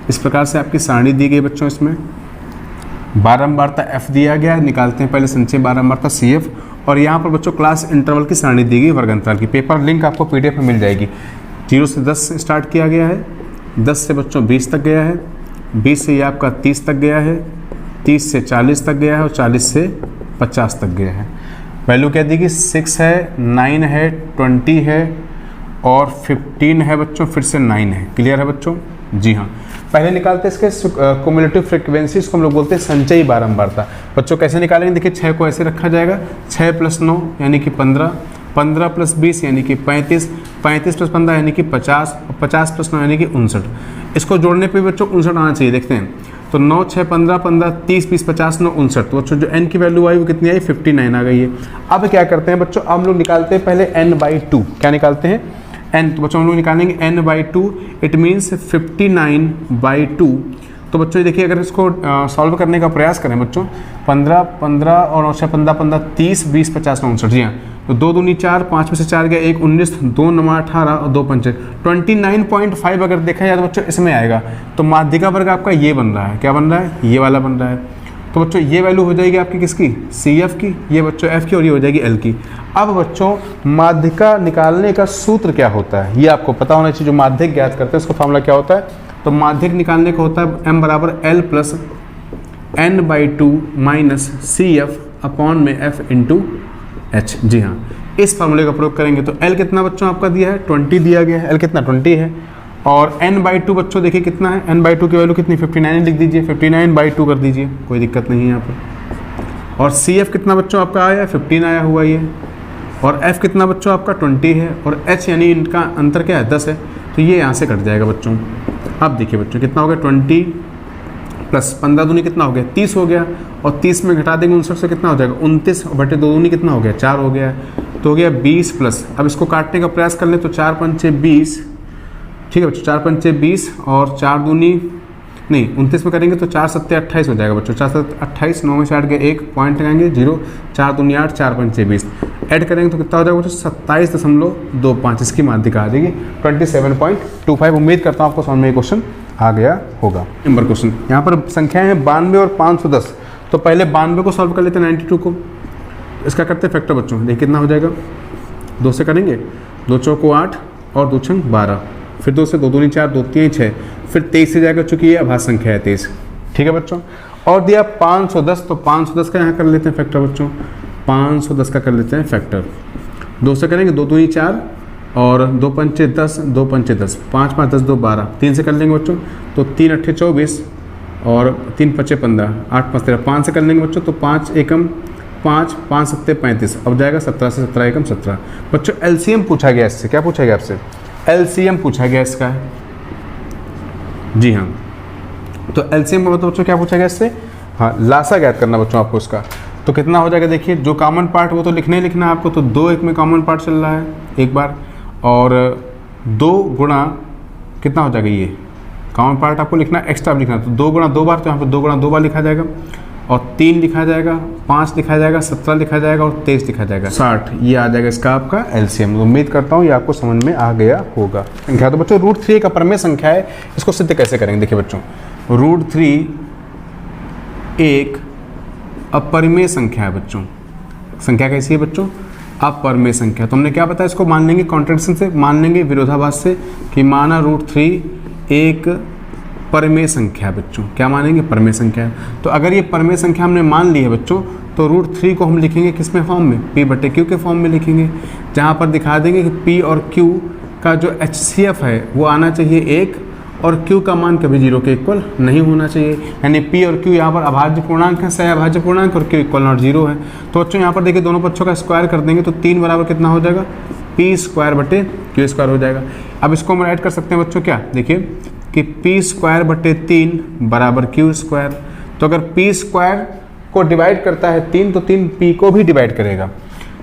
इस प्रकार से आपकी सारणी दी गई बच्चों। इसमें बारंबारता f दिया गया है, निकालते हैं पहले संचय बारंबारता CF, और यहाँ पर बच्चों क्लास इंटरवल की सारणी दी गई वर्ग अंतराल की। पेपर लिंक आपको PDF में मिल जाएगी। 0 से 10 से स्टार्ट किया गया है, 10 से बच्चों 20 तक गया है, 20 से ये आपका 30 तक गया है, 30 से 40 तक गया है, और 40 से 50 तक गया है। वैल्यू क्या दी गई 6 है, 9 है, 20 है और 15 है बच्चों, फिर से 9 है। क्लियर है बच्चों? जी हाँ। पहले निकालते हैं इसके क्युमुलेटिव फ्रीक्वेंसी, इसको हम लोग बोलते हैं संचयी बारंबारता। बच्चों कैसे निकालेंगे, देखिए 6 को ऐसे रखा जाएगा, 6 + 9 यानी कि 15, 15 + 20 यानी कि 35, 35 + 15 यानी कि 50, और 50 + 9 यानी कि 59। इसको जोड़ने पे बच्चों 59 आना चाहिए। देखते हैं तो 9 6 15 15 30 20 50 9 59। तो बच्चों जो n की वैल्यू आई वो कितनी आई 59 आ गई है। अब क्या करते हैं बच्चों, अब हम लोग निकालते हैं पहले n/2। क्या निकालते हैं n, तो बच्चों हम लोग निकालेंगे n/2, इट मीन्स 59/2। तो बच्चों ये देखिए अगर इसको सॉल्व करने का प्रयास करें बच्चों, 15 15 और 6 15 15 30 20 50 59। जी हाँ, तो 2 दूनी 4, 5 में से 4 गया 1 19, 2 9 18 और 2 5 29.5 अगर देखा जाए तो बच्चों इसमें आएगा। तो माध्यिका वर्ग आपका ये बन रहा है, क्या बन रहा है, ये वाला बन रहा है। तो बच्चों ये वैल्यू हो जाएगी आपकी किसकी, CF की, ये बच्चों F की, और ये हो जाएगी L की। अब बच्चों माध्यिका निकालने का सूत्र क्या होता है ये आपको पता होना चाहिए। जो माध्यिक ज्ञात करते हैं उसका फॉर्मूला क्या होता है, तो माध्यिक निकालने का होता है m = L + n/2 - CF upon में F × H। जी हाँ, इस फार्मूले का प्रयोग करेंगे। तो L कितना बच्चों आपका दिया है 20 दिया गया है, L कितना 20 है, और n/2 बच्चों देखिए कितना है, n/2 की वैल्यू कितनी 59 लिख दीजिए, 59/2 कर दीजिए, कोई दिक्कत नहीं है यहाँ पर। और CF कितना बच्चों आपका आया 15 आया हुआ ये, और F कितना बच्चों आपका 20 है, और H यानी इनका अंतर क्या है 10 है, तो ये यहाँ से कट जाएगा बच्चों। अब देखिए बच्चों कितना हो गया 20 + 15 दूनी कितना हो गया 30 हो गया, और 30 में घटा देंगे 59 से कितना हो जाएगा 29 बटे 2 दूनी कितना हो गया 4 हो गया, तो हो गया 20 प्लस। अब इसको काटने का प्रयास कर ले तो 4 पंचे 20, ठीक है बच्चों 4 पंचे 20 और 4 दूनी नहीं 29 में करेंगे तो 4 7 28 हो जाएगा बच्चों, 4 7 28, 9 में से 8 गया 1 पॉइंट लगाएंगे 0, 4 दूनी 8, 4 पंचे 20 ऐड करेंगे तो कितना हो जाएगा बच्चों 27.25। इसकी माध्यिका आ जाएगी 27.25। उम्मीद करता हूँ आपको समझ में ये क्वेश्चन आ गया होगा। नंबर क्वेश्चन, यहाँ पर संख्याएं हैं 92 और 510। तो पहले 92 को सॉल्व कर लेते हैं 92 को, इसका करते हैं फैक्टर बच्चों। देखिए कितना हो जाएगा, 2 से करेंगे, 2 चौको 8 और 2 छंग 12, फिर 2 से 2 दूनी 4, 2 तीन 6, फिर 23 से जाएगा चूँकि ये अभाज्य संख्या है 23। ठीक है बच्चों, और दिया 510, तो 510 का यहाँ कर लेते हैं फैक्टर बच्चों, 510 का कर लेते हैं फैक्टर। 2 से करेंगे, 2 दूनी 4 और 2 पंचे 10, 2 पंचे 10, 5 5 10 2 12, 3 से कर लेंगे बच्चों, तो 3 अट्ठे 24 और 3 पच्चे 15, 8 5 13, 5 से कर लेंगे बच्चों, तो 5 एकम 5, 5 सत्ते 35, अब जाएगा 17 से 17 एकम 17। बच्चों एलसीएम पूछा गया इससे, क्या पूछा गया आपसे, एलसीएम पूछा गया इसका है। जी हाँ, तो एलसीएम का मतलब बच्चों क्या पूछा गया इससे, हाँ लासा ज्ञात करना बच्चों आपको उसका। तो कितना हो जाएगा, देखिए जो कॉमन पार्ट वो तो लिखना ही लिखना है आपको, तो 2 एक में कॉमन पार्ट चल रहा है एक बार, और 2 गुणा कितना हो जाएगा, ये कॉमन पार्ट आपको लिखना एक्स्ट्रा लिखना, तो 2 गुणा 2 बार, तो यहाँ पर 2 गुणा 2 बार लिखा जाएगा, और 3 लिखा जाएगा, 5 लिखा जाएगा, 17 लिखा जाएगा और 23 लिखा जाएगा, 60। ये आ जाएगा इसका आपका एलसीएम। उम्मीद करता हूँ ये आपको समझ में आ गया होगा। संख्या तो बच्चों √3 एक अपरमेय संख्या है, इसको सिद्ध कैसे करेंगे, देखिए बच्चों √3 एक अपरिमेय संख्या है बच्चों। संख्या कैसी है बच्चों, अपरिमेय संख्या। तो हमने क्या बताया, इसको मान लेंगे कॉन्ट्रडिक्शन से, मान लेंगे विरोधाभास से, कि माना √3 एक परमेय संख्या है बच्चों। क्या मानेंगे, परमेय संख्या है। तो अगर ये परमेय संख्या हमने मान ली है बच्चों, तो √3 को हम लिखेंगे किस में फॉर्म में, P/Q के फॉर्म में लिखेंगे, जहाँ पर दिखा देंगे कि P और Q का जो HCF है वो आना चाहिए 1, और Q का मान कभी 0 के इक्वल नहीं होना चाहिए। यानी P और Q यहाँ पर अभाज्य पूर्णांक है, सह अभाज्य पूर्णांक, और Q इक्वल नॉट 0 है। तो बच्चों यहाँ पर देखिए दोनों पक्षों का स्क्वायर कर देंगे, तो 3 बराबर कितना हो जाएगा, P²/Q² हो जाएगा। अब इसको हम ऐड कर सकते हैं बच्चों, क्या देखिए कि P²/3 बराबर Q²। तो अगर P² को डिवाइड करता है 3, तो 3 P को भी डिवाइड करेगा।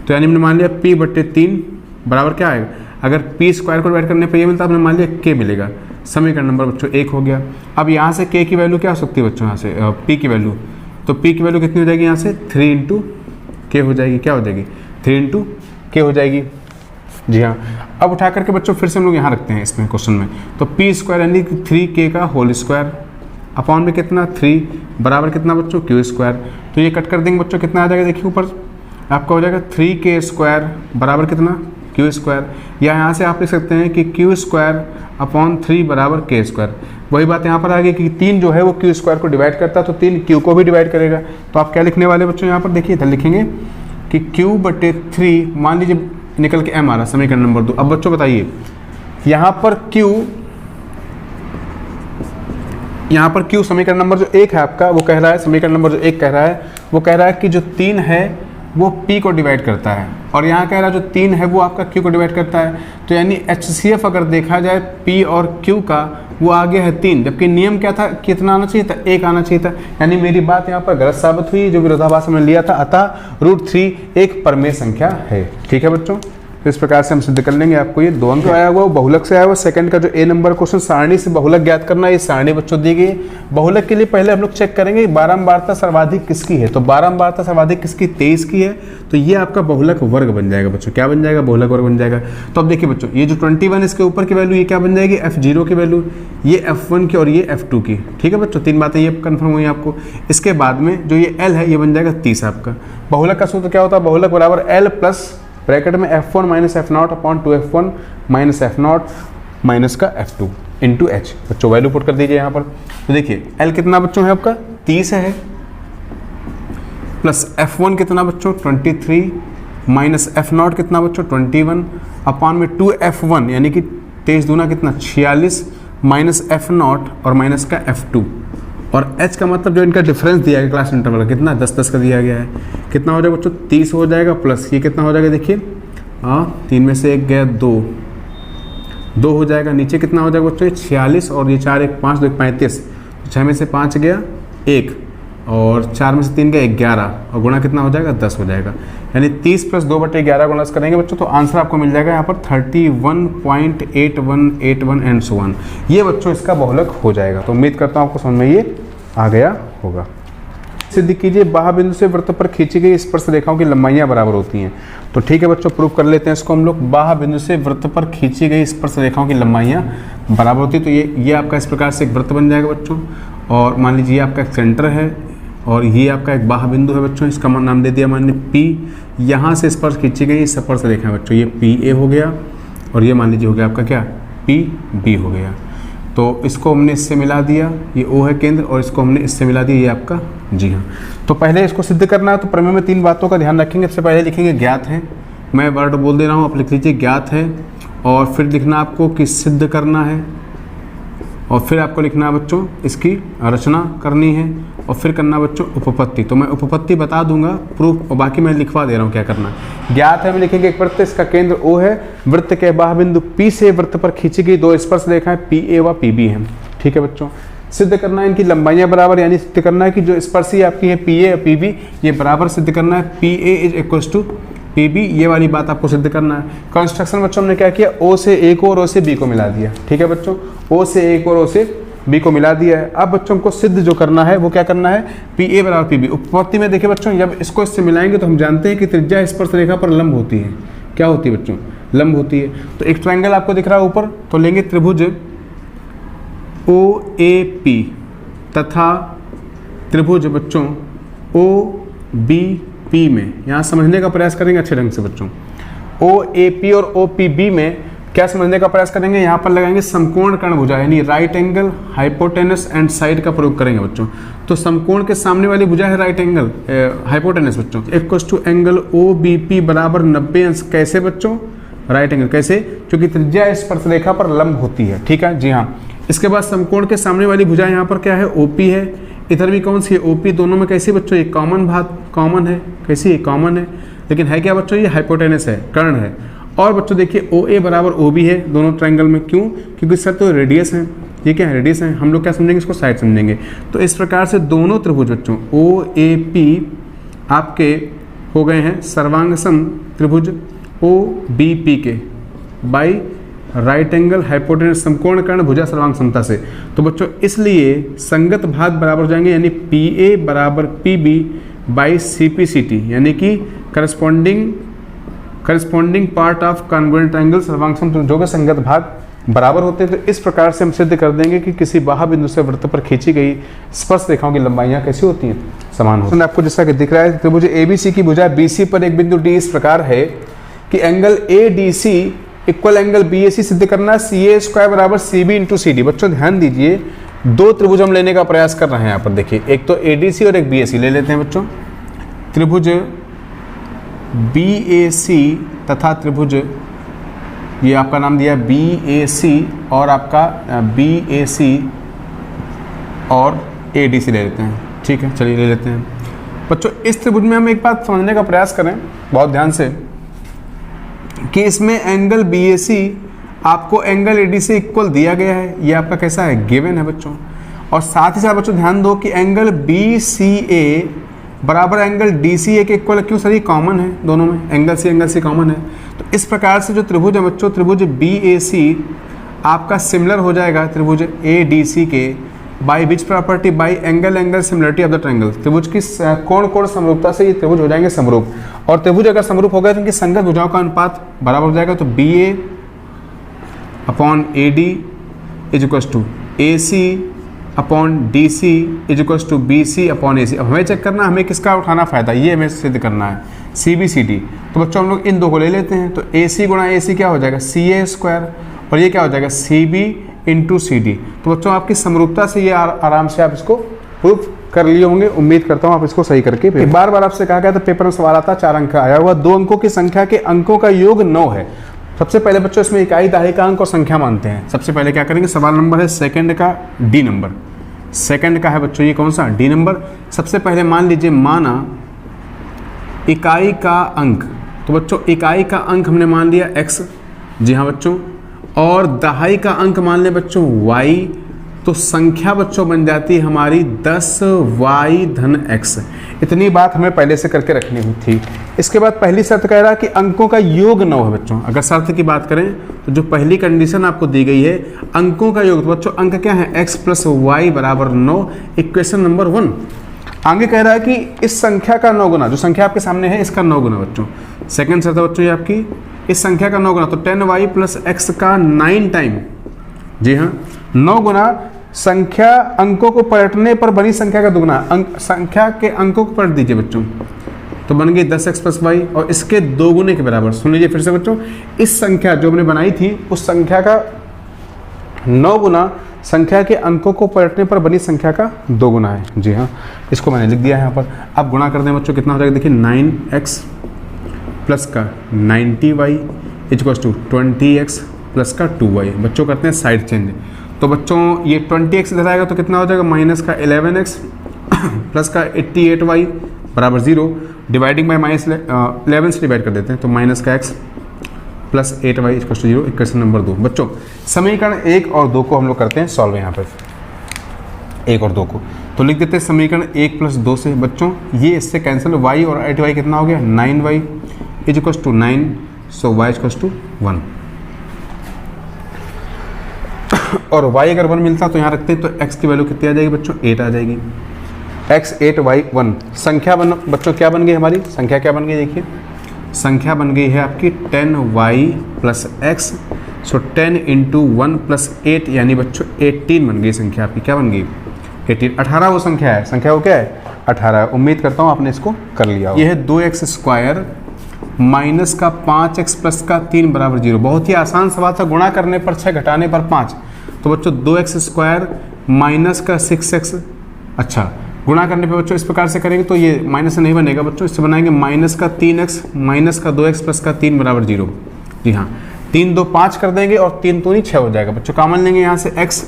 तो यानी हमने मान लिया P/3 बराबर क्या आएगा, अगर P² को डिवाइड करने पर ये मिलता है, हमने मान लिया K मिलेगा। समीकरण नंबर बच्चों 1 हो गया। अब यहाँ से K की वैल्यू क्या हो सकती है बच्चों, यहाँ से P की वैल्यू, तो P की वैल्यू कितनी हो जाएगी, यहाँ से 3 × K हो जाएगी। क्या हो जाएगी, 3 × K हो जाएगी। जी हाँ, अब उठा करके बच्चों फिर से हम लोग यहाँ रखते हैं इसमें क्वेश्चन में, तो P² यानी 3K का होल स्क्वायर अपॉन में कितना 3 बराबर कितना बच्चों Q²। तो ये कट कर देंगे बच्चों, कितना आ जाएगा, देखिए ऊपर आपका हो जाएगा 3K² बराबर कितना Q²। या यहाँ से आप लिख सकते हैं कि Q² अपॉन 3 बराबर K²। वही बात यहाँ पर आ गई कि 3 जो है वो Q² को डिवाइड करता है, तो 3 Q को भी डिवाइड करेगा। तो आप क्या लिखने वाले बच्चों, यहाँ पर देखिए इधर लिखेंगे कि Q/3, मान लीजिए निकल के M आ रहा, समीकरण नंबर 2। अब बच्चों बताइए यहाँ पर Q समीकरण नंबर जो 1 है आपका, वो कह रहा है, समीकरण नंबर जो 1 कह रहा है, वो कह रहा है कि जो 3 है वो P को डिवाइड करता है, और यहाँ कह रहा है जो 3 है वो आपका Q को डिवाइड करता है। तो यानी HCF अगर देखा जाए P और Q का, वो आगे है 3, जबकि नियम क्या था, कितना आना चाहिए था, 1 आना चाहिए था। यानी मेरी बात यहाँ पर गलत साबित हुई, जो विरोधाभास हमने लिया था। अतः √3 एक परमेय संख्या है। ठीक है बच्चों, तो इस प्रकार से हम सिद्ध कर लेंगे। आपको ये 2 अंक आया हुआ, बहुलक से आया हुआ। सेकंड का जो A नंबर क्वेश्चन, सारणी से बहुलक ज्ञात करना, ये सारणी बच्चों दी गई। बहुलक के लिए पहले हम लोग चेक करेंगे बारंबारता सर्वाधिक किसकी है। तो बारंबारता सर्वाधिक किसकी, 23 की है। तो ये आपका बहुलक वर्ग बन जाएगा बच्चों। क्या बन जाएगा, बहुलक वर्ग बन जाएगा। तो अब देखिए बच्चों, ये जो 21 इसके ऊपर की वैल्यू, ये क्या बन जाएगी, F0 की वैल्यू, ये F1 की और ये F2 की। ठीक है बच्चों, 3 बातें ये कन्फर्म हुई आपको। इसके बाद में जो ये L है, ये बन जाएगा 30 आपका। बहुलक का सूत्र क्या होता है, बहुलक बराबर L प्लस ब्रैकेट में F1 minus F0 upon 2F1 minus F0 minus का F2 इंटू H। बच्चों वैल्यू पुट कर दीजिए यहाँ पर। तो देखिए L कितना बच्चों है आपका, 30 है, प्लस F1 कितना बच्चों 23, माइनस F0 कितना बच्चों 21, अपॉन में 2F1 यानी कि 23 दूना कितना 46, माइनस F0 और माइनस का F2, और H का मतलब जो इनका डिफरेंस दिया गया क्लास इंटरवल का, कितना 10-10 का दिया गया है। कितना हो जाएगा बच्चों, 30 हो जाएगा, प्लस ये कितना हो जाएगा, देखिए 3 में से 1 गया 2 हो जाएगा। नीचे कितना हो जाएगा बच्चों, 46 और ये 4 1 5 2 1 35, 6 में से 5 गया 1, और 4 में से 3 गया 11, और गुणा कितना हो जाएगा 10 हो जाएगा। यानी 30 + 2/11 गुणा करेंगे बच्चों, तो आंसर आपको मिल जाएगा यहाँ पर 31.8181 एंड सो ऑन। ये बच्चों इसका बहुलक हो जाएगा। तो उम्मीद करता हूँ आपको समझ में ये आ गया होगा। सिद्ध कीजिए बाह्य बिंदु से वृत्त पर खींची गई स्पर्श रेखाओं की लंबाइयां बराबर होती हैं। तो ठीक है बच्चों, प्रूव कर लेते हैं इसको हम लोग। बाह्य बिंदु से वृत्त पर खींची गई स्पर्श रेखाओं की लंबाइयां बराबर होती है। तो ये आपका इस प्रकार से एक वृत्त बन जाएगा बच्चों, और मान लीजिए आपका एक सेंटर है और ये आपका एक बाह्य बिंदु है बच्चों, इसका नाम दे दिया मान लीजिए पी। यहाँ से स्पर्श खींची गई स्पर्श रेखा है बच्चों, ये पी ए हो गया और ये मान लीजिए हो गया आपका क्या, पी बी हो गया। तो इसको हमने इससे मिला दिया, ये ओ है केंद्र, और इसको हमने इससे मिला दिया, ये आपका जी हाँ। तो पहले इसको सिद्ध करना है, तो प्रमेय में 3 बातों का ध्यान रखेंगे। सबसे पहले लिखेंगे ज्ञात है, मैं वर्ड बोल दे रहा हूँ, आप लिख लीजिए ज्ञात है, और फिर लिखना आपको कि सिद्ध करना है, और फिर आपको लिखना है बच्चों इसकी रचना करनी है, और फिर करना बच्चों उपपत्ति। तो मैं उपपत्ति बता दूंगा, प्रूफ और बाकी मैं लिखवा दे रहा हूँ क्या करना है। ज्ञात है में लिखेंगे एक वृत्त, इसका केंद्र O है, वृत्त के बाह्य बिंदु P से वृत्त पर खींची गई 2 स्पर्श रेखाएं PA व PB हैं। ठीक है बच्चों, सिद्ध करना है इनकी लंबाइयां बराबर, यानी सिद्ध करना है कि जो स्पर्शी आपकी है PA और PB ये बराबर सिद्ध करना है, PA is equal to PB, ये वाली बात आपको सिद्ध करना है। कंस्ट्रक्शन बच्चों हमने क्या किया, O से A को और O से B को मिला दिया। ठीक है बच्चों, O से A को और O से B को मिला दिया है। अब बच्चों को सिद्ध जो करना है वो क्या करना है, PA बराबर PB। उपपत्ति में देखिए बच्चों, जब इसको इससे मिलाएंगे तो हम जानते हैं कि त्रिज्या स्पर्श रेखा पर लंब होती है। क्या होती है बच्चों, लंब होती है। तो एक ट्रायंगल आपको दिख रहा है ऊपर, तो लेंगे त्रिभुज OAP तथा त्रिभुज बच्चों OBP में, यहाँ समझने का प्रयास करेंगे अच्छे ढंग से बच्चों। OAP और OPB में क्या समझने का प्रयास करेंगे, यहाँ पर लगाएंगे समकोण कर्ण भुजा, यानी right angle, hypotenuse and side का प्रयोग करेंगे बच्चों। तो समकोण के सामने वाली भुजा है राइट एंगल हाइपोटेनस बच्चों, इक्वल टू एंगल OBP बराबर 90 अंश। कैसे बच्चों, राइट एंगल। कैसे, क्योंकि त्रिज्या स्पर्श रेखा पर लंब होती है। ठीक है जी हाँ। इसके बाद समकोण के सामने वाली भुजा यहाँ पर क्या है, OP है, इधर भी कौन सी है, OP। दोनों में कैसी बच्चों, ये कॉमन भाग कॉमन है, कैसी है, कॉमन है, लेकिन है क्या बच्चों, ये हाइपोटेनस है, कर्ण है। और बच्चों देखिए OA बराबर OB है दोनों ट्रायंगल में, क्यों, क्योंकि सर तो रेडियस है, ये क्या है, रेडियस है। हम लोग क्या समझेंगे इसको, साइड समझेंगे। तो इस प्रकार से दोनों त्रिभुज बच्चों OAP आपके हो गए हैं सर्वांग सम त्रिभुज OBP के बाई राइट एंगल हाइपोटेनस समकोण कर्ण भुजा सर्वांग समता से। तो बच्चों इसलिए संगत भाग बराबर हो जाएंगे, यानी PA बराबर PB बाई CPCT, यानी कि corresponding part of congruent triangle सर्वांग सम, जो कि संगत भाग बराबर होते हैं। तो इस प्रकार से हम सिद्ध कर देंगे कि किसी बाह्य बिंदु से वृत्त पर खींची गई स्पर्श रेखाओं की लंबाइयां कैसी होती हैं, समान होती हैं। आपको जैसा कि दिख रहा है, त्रिभुज ABC की भुजा BC पर एक बिंदु D इस प्रकार है कि angle ADC equal angle BAC सिद्ध करना है, CA² बराबर CB इंटू CD। बच्चों ध्यान दीजिए, 2 त्रिभुज हम लेने का प्रयास कर रहे हैं यहाँ पर। देखिए एक तो ADC और एक BAC ले लेते हैं बच्चों। त्रिभुज BAC तथा त्रिभुज, ये आपका नाम दिया BAC और आपका BAC और ADC ले लेते हैं। ठीक है, चलिए ले लेते हैं बच्चों। इस त्रिभुज में हम एक बात समझने का प्रयास करें बहुत ध्यान से, कि इसमें एंगल BAC आपको एंगल ADC इक्वल दिया गया है, ये आपका कैसा है, गिवन है बच्चों। और साथ ही साथ बच्चों ध्यान दो कि एंगल BCA बराबर एंगल DCA के इक्वल, क्यों सर, ये कॉमन है दोनों में, एंगल से कॉमन है। तो इस प्रकार से जो त्रिभुज है बच्चों, त्रिभुज BAC आपका सिमिलर हो जाएगा त्रिभुज ADC के by which property, by angle similarity of the triangle. त्रिभुज की कोण समरूपता से ये त्रिभुज हो जाएंगे समरूप। और त्रिभुज अगर समरूप हो गया तो इनकी संगत भुजाओं का अनुपात बराबर हो जाएगा। तो BA upon AD is equal to AC upon DC is equal to BC upon AC। अब हमें चेक करना, हमें किसका उठाना फायदा, ये हमें सिद्ध करना है, CBCD। तो बच्चों हम लोग इन 2 को ले लेते हैं। तो AC गुणा AC क्या हो जाएगा, CA² और ये क्या हो जाएगा, CB इंटू CD। तो बच्चों आपकी समरूपता से ये आराम से आप इसको प्रूफ कर लिए होंगे। उम्मीद करता हूँ आप इसको सही करके। बार बार आपसे कहा गया था पेपर में सवाल आता, 4 अंक का आया हुआ, 2 अंकों की संख्या के अंकों का योग 9 है। सबसे पहले बच्चों इसमें इकाई दहाई का अंक और संख्या मानते हैं। सबसे पहले क्या करेंगे, सवाल नंबर है सेकंड का D नंबर, सेकंड का है बच्चों ये कौन सा, D नंबर। सबसे पहले मान लीजिए, माना इकाई का अंक, तो बच्चों इकाई का अंक हमने मान लिया x, जी हाँ बच्चों, और दहाई का अंक मान लें बच्चों y। तो संख्या बच्चों बन जाती है हमारी 10y धन x। इतनी बात हमें पहले से करके रखनी हुई थी। इसके बाद पहली शर्त कह रहा है कि अंकों का योग 9 है बच्चों। अगर शर्त की बात करें तो जो पहली कंडीशन आपको दी गई है अंकों का योग, तो बच्चों अंक क्या है, x प्लस वाई बराबर 9, इक्वेशन नंबर 1। आगे कह रहा है कि इस संख्या का 9 गुना, जो संख्या आपके सामने है इसका 9 गुना बच्चों, सेकंड शर्त है बच्चों ये आपकी, इस संख्या का 9 गुना, तो 10y प्लस x का 9 टाइम, जी हाँ 9 गुना संख्या अंकों को पलटने पर बनी संख्या का दुगुना, संख्या के अंकों को पलट दीजिए बच्चों, तो बन गई 10x प्लस वाई और इसके 2 गुने के बराबर। सुन लीजिए फिर से बच्चों, इस संख्या जो हमने बनाई थी उस संख्या का 9 गुना संख्या के अंकों को पलटने पर बनी संख्या का 2 गुना है, जी हाँ इसको मैंने लिख दिया है यहाँ पर। अब गुणा कर दें बच्चों, कितना हो जाएगा देखिए 9x प्लस का 90y equals to 20x plus का 2y। बच्चों करते हैं साइड चेंज, तो बच्चों ये 20x इधर आएगा तो कितना हो जाएगा माइनस का 11x प्लस का 88y बराबर 0, डिवाइडिंग बाय माइनस 11 से डिवाइड कर देते हैं, तो माइनस का x plus 8y equals to 0। Equation number 2 बच्चों, समीकरण 1 और 2 को हम लोग करते हैं सॉल्व यहाँ पर, 1 और 2 को तो लिख देते हैं समीकरण 1 प्लस 2 से बच्चों, ये इससे कैंसिल, y और 8y कितना हो गया 9y equals to 9, so y equals to 1 और y अगर 1 मिलता तो यहाँ रखते हैं, तो x की वैल्यू कितनी आ जाएगी बच्चों 8 आ जाएगी, x 8 y 1। संख्या बच्चों क्या बन गई हमारी, संख्या क्या बन गई देखिए, संख्या बन गई है आपकी 10y प्लस x, सो 10 इंटू 1 प्लस 8 यानी बच्चों 18 बन गई संख्या आपकी, क्या बन गई 18। 18 वो संख्या है, संख्या वो क्या है 18। उम्मीद करता हूँ आपने इसको कर लिया। यह है 2x स्क्वायर माइनस का 5x प्लस का 3 बराबर 0। बहुत ही आसान सवाल था, गुणा करने पर 6 घटाने पर 5, तो बच्चों 2x स्क्वायर माइनस का 6x, अच्छा गुणा करने पे बच्चों इस प्रकार से करेंगे तो ये माइनस से नहीं बनेगा बच्चों, इससे बनाएंगे माइनस का 3x माइनस का 2x प्लस का 3 बराबर 0। जी हाँ 3 2 5 कर देंगे और 3 तो नहीं 6 हो जाएगा बच्चों। कॉमन लेंगे यहाँ से x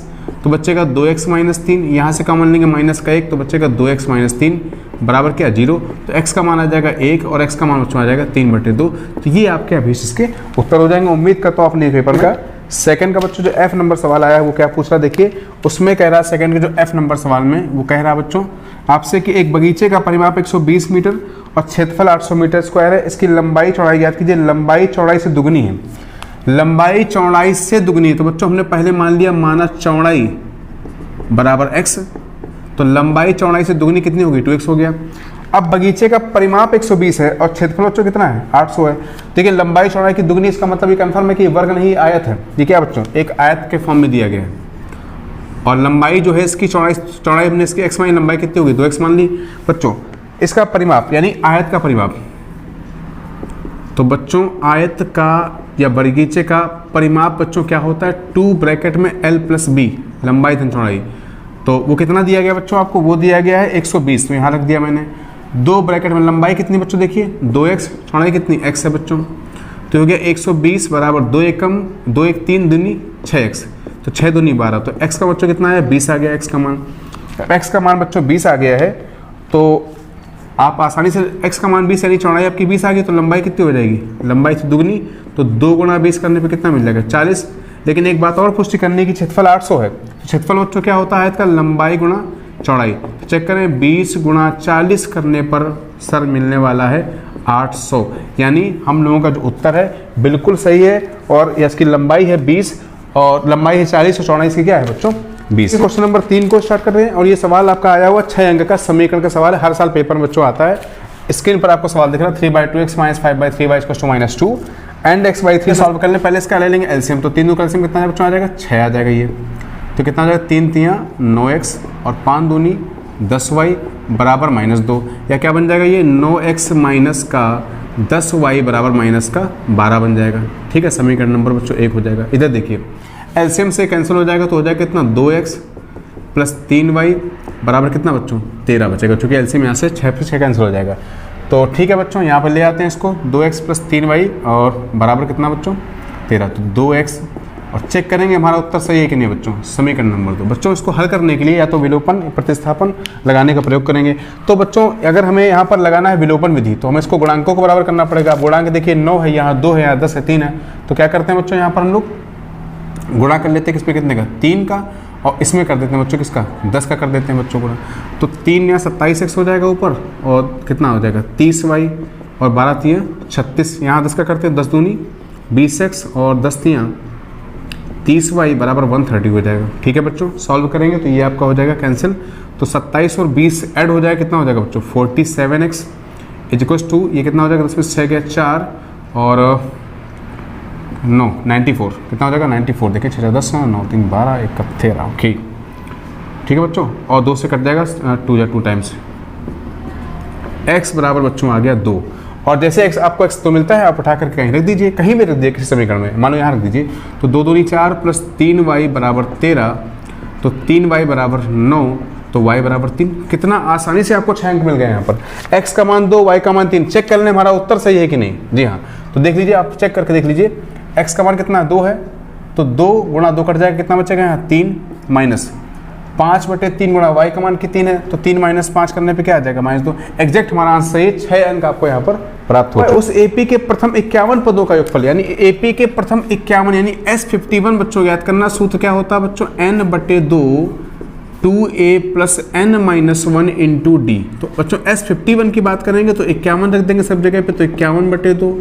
तो बच्चेगा 2x माइनस 3, यहाँ से कॉमन लेंगे माइनस का 1 तो बच्चेगा 2x माइनस 3 बराबर क्या 0। तो x का मान आ जाएगा 1 और x का मान बच्चों आ जाएगा 3/2। तो ये आपके अभी इसके उत्तर हो जाएंगे। उम्मीद करता हूँ अपने पेपर का सेकंड का बच्चों जो f नंबर सवाल आया है वो क्या पूछ रहा है देखिए, उसमें कह रहा है सेकंड के जो f नंबर सवाल में वो कह रहा है बच्चों आपसे कि एक बगीचे का परिमाप 120 मीटर और क्षेत्रफल 800 मीटर स्क्वायर है, इसकी लंबाई चौड़ाई याद कीजिए, लंबाई चौड़ाई से दुगनी है, लंबाई चौड़ाई से दुगनी है। तो बच्चों हमने पहले मान लिया माना चौड़ाई बराबर x, तो लंबाई चौड़ाई से दुगनी कितनी होगी 2x हो गया। अब बगीचे का परिमाप 120 है और क्षेत्रफल बच्चों कितना है 800 है, देखिए लंबाई चौड़ाई की दुगनी, इसका मतलब ये कंफर्म है कि वर्ग नहीं आयत है। ये क्या बच्चों एक आयत के फॉर्म में दिया गया है और लंबाई जो है इसकी चौड़ाई हमने इसकी x मानी लंबाई कितनी होगी 2x मान ली बच्चों। इसका परिमाप यानी आयत का परिमाप, तो बच्चों आयत का या बगीचे का परिमाप बच्चों क्या होता है 2 ब्रैकेट में l प्लस b लंबाई धन चौड़ाई, तो वो कितना दिया गया बच्चों आपको, वो दिया गया है 120, तो यहाँ रख दिया मैंने। 2 ब्रैकेट में लंबाई कितनी बच्चों देखिए 2x, चौड़ाई कितनी x है बच्चों, तो हो गया 120 बराबर 2 एकम 2 1 3 दूनी 6x, तो 6 दूनी 12, तो x का बच्चों कितना है 20 आ गया x का मान। x का मान बच्चों 20 आ गया है तो आप आसानी से x का मान 20 यानी चौड़ाई आपकी 20 आ गई, तो लंबाई कितनी हो जाएगी, लंबाई से दुगनी, तो 2 गुणा 20 करने पे कितना मिल जाएगा 40। लेकिन एक बात और पुष्टि करने की, क्षेत्रफल 800 है, तो क्षेत्रफल बच्चों क्या होता है आयत का लंबाई गुणा चौड़ाई, तो चेक करें 20 गुणा 40 करने पर सर मिलने वाला है 800, यानी हम लोगों का जो उत्तर है बिल्कुल सही है। और इसकी लंबाई है 20 और लंबाई है 40 और चौड़ाई इसकी क्या है बच्चों 20। क्वेश्चन नंबर 3 को स्टार्ट कर रहे हैं और ये सवाल आपका आया हुआ 6 अंक का समीकरण का सवाल है, हर साल पेपर में बच्चों आता है। स्क्रीन पर आपको सवाल दिख रहा है 3/2x minus 5/3y equals to -2 and x/3 solve कर लें। पहले इसका ले लेंगे एलसीएम, तो 3 का एलसीएम कितना बच्चों आ जाएगा 6 आ जाएगा ये, तो कितना आ जाएगा 3 3 9x और 5 दूनी 10y बराबर -2, या क्या बन जाएगा ये 9x माइनस का 10y बराबर माइनस का 12 बन जाएगा। ठीक है, समीकरण नंबर बच्चों 1 हो जाएगा। इधर देखिए एलसीएम से कैंसिल हो जाएगा तो हो जाएगा कितना 2x प्लस 3y बराबर कितना बच्चों 13 बचेगा, चूँकि एलसीएम यहाँ से 6 कैंसिल हो जाएगा। तो ठीक है बच्चों, यहाँ पर ले आते हैं इसको 2x प्लस 3y और बराबर कितना बच्चों 13, तो 2x और चेक करेंगे हमारा उत्तर सही है कि नहीं बच्चों। समीकरण नंबर 2 बच्चों, इसको हल करने के लिए या तो विलोपन प्रतिस्थापन लगाने का प्रयोग करेंगे। तो बच्चों अगर हमें यहाँ पर लगाना है विलोपन विधि तो हमें इसको गुणांकों को बराबर करना पड़ेगा। गुणांक देखिए 9 है, यहाँ 2 है, यहाँ 10 है, 3 है, तो क्या करते हैं बच्चों यहाँ पर हम लोग गुणा कर लेते हैं किस पे कितने का 3 का, और इसमें कर देते हैं बच्चों किसका 10 का कर देते हैं बच्चों गुणा, तो 3 या 27x हो जाएगा ऊपर और कितना हो जाएगा 30y और 12 3 36, यहाँ 10 का करते हैं 10 दूनी 20x और 10 3 30y बराबर 130 हो जाएगा। ठीक है बच्चों, सॉल्व करेंगे तो ये आपका हो जाएगा कैंसिल, तो 27 और 20 ऐड हो जाएगा, कितना हो जाएगा बच्चों 47x इज इक्वल्स टू, ये कितना हो जाएगा 10 में 6 गया 4 और 9 94, कितना हो जाएगा 94, देखिए 6 10 9 3 12 1 13, ओके ठीक है बच्चों। और 2 से कट जाएगा 2 टाइम्स, x बराबर बच्चों आ गया 2। और जैसे x आपको x तो मिलता है, आप उठा कर कहीं रख दीजिए, कहीं भी रख दीजिए किसी समीकरण में, मानो यहाँ रख दीजिए, तो 2 दूनी 4 प्लस 3y बराबर 13, तो 3y बराबर 9, तो y बराबर 3। कितना आसानी से आपको 6 अंक मिल गए यहाँ पर, x का मान 2 y का मान 3। चेक कर लें हमारा उत्तर सही है कि नहीं। जी हाँ, तो देख लीजिए, आप चेक करके देख लीजिए, x का मान कितना 2 है, तो 2 गुणा 2 कट जाएगा, कितना बचेगा यहाँ 3 माइनस 5/3 गुणा y का मान की 3 है, तो 3 माइनस 5 करने पे क्या आ जाएगा -2। एग्जैक्ट हमारा आंसर सही है, 6 अंक आपको यहाँ पर प्राप्त होता है। उस एपी के प्रथम 51 पदों का योगफल, यानी एपी के प्रथम 51 यानी S51 बच्चों याद करना, सूत्र क्या होता है बच्चों n/2 2a plus n-1 into D. तो बच्चों S51 की बात करेंगे तो 51 रख देंगे सब जगह पे, तो 51/2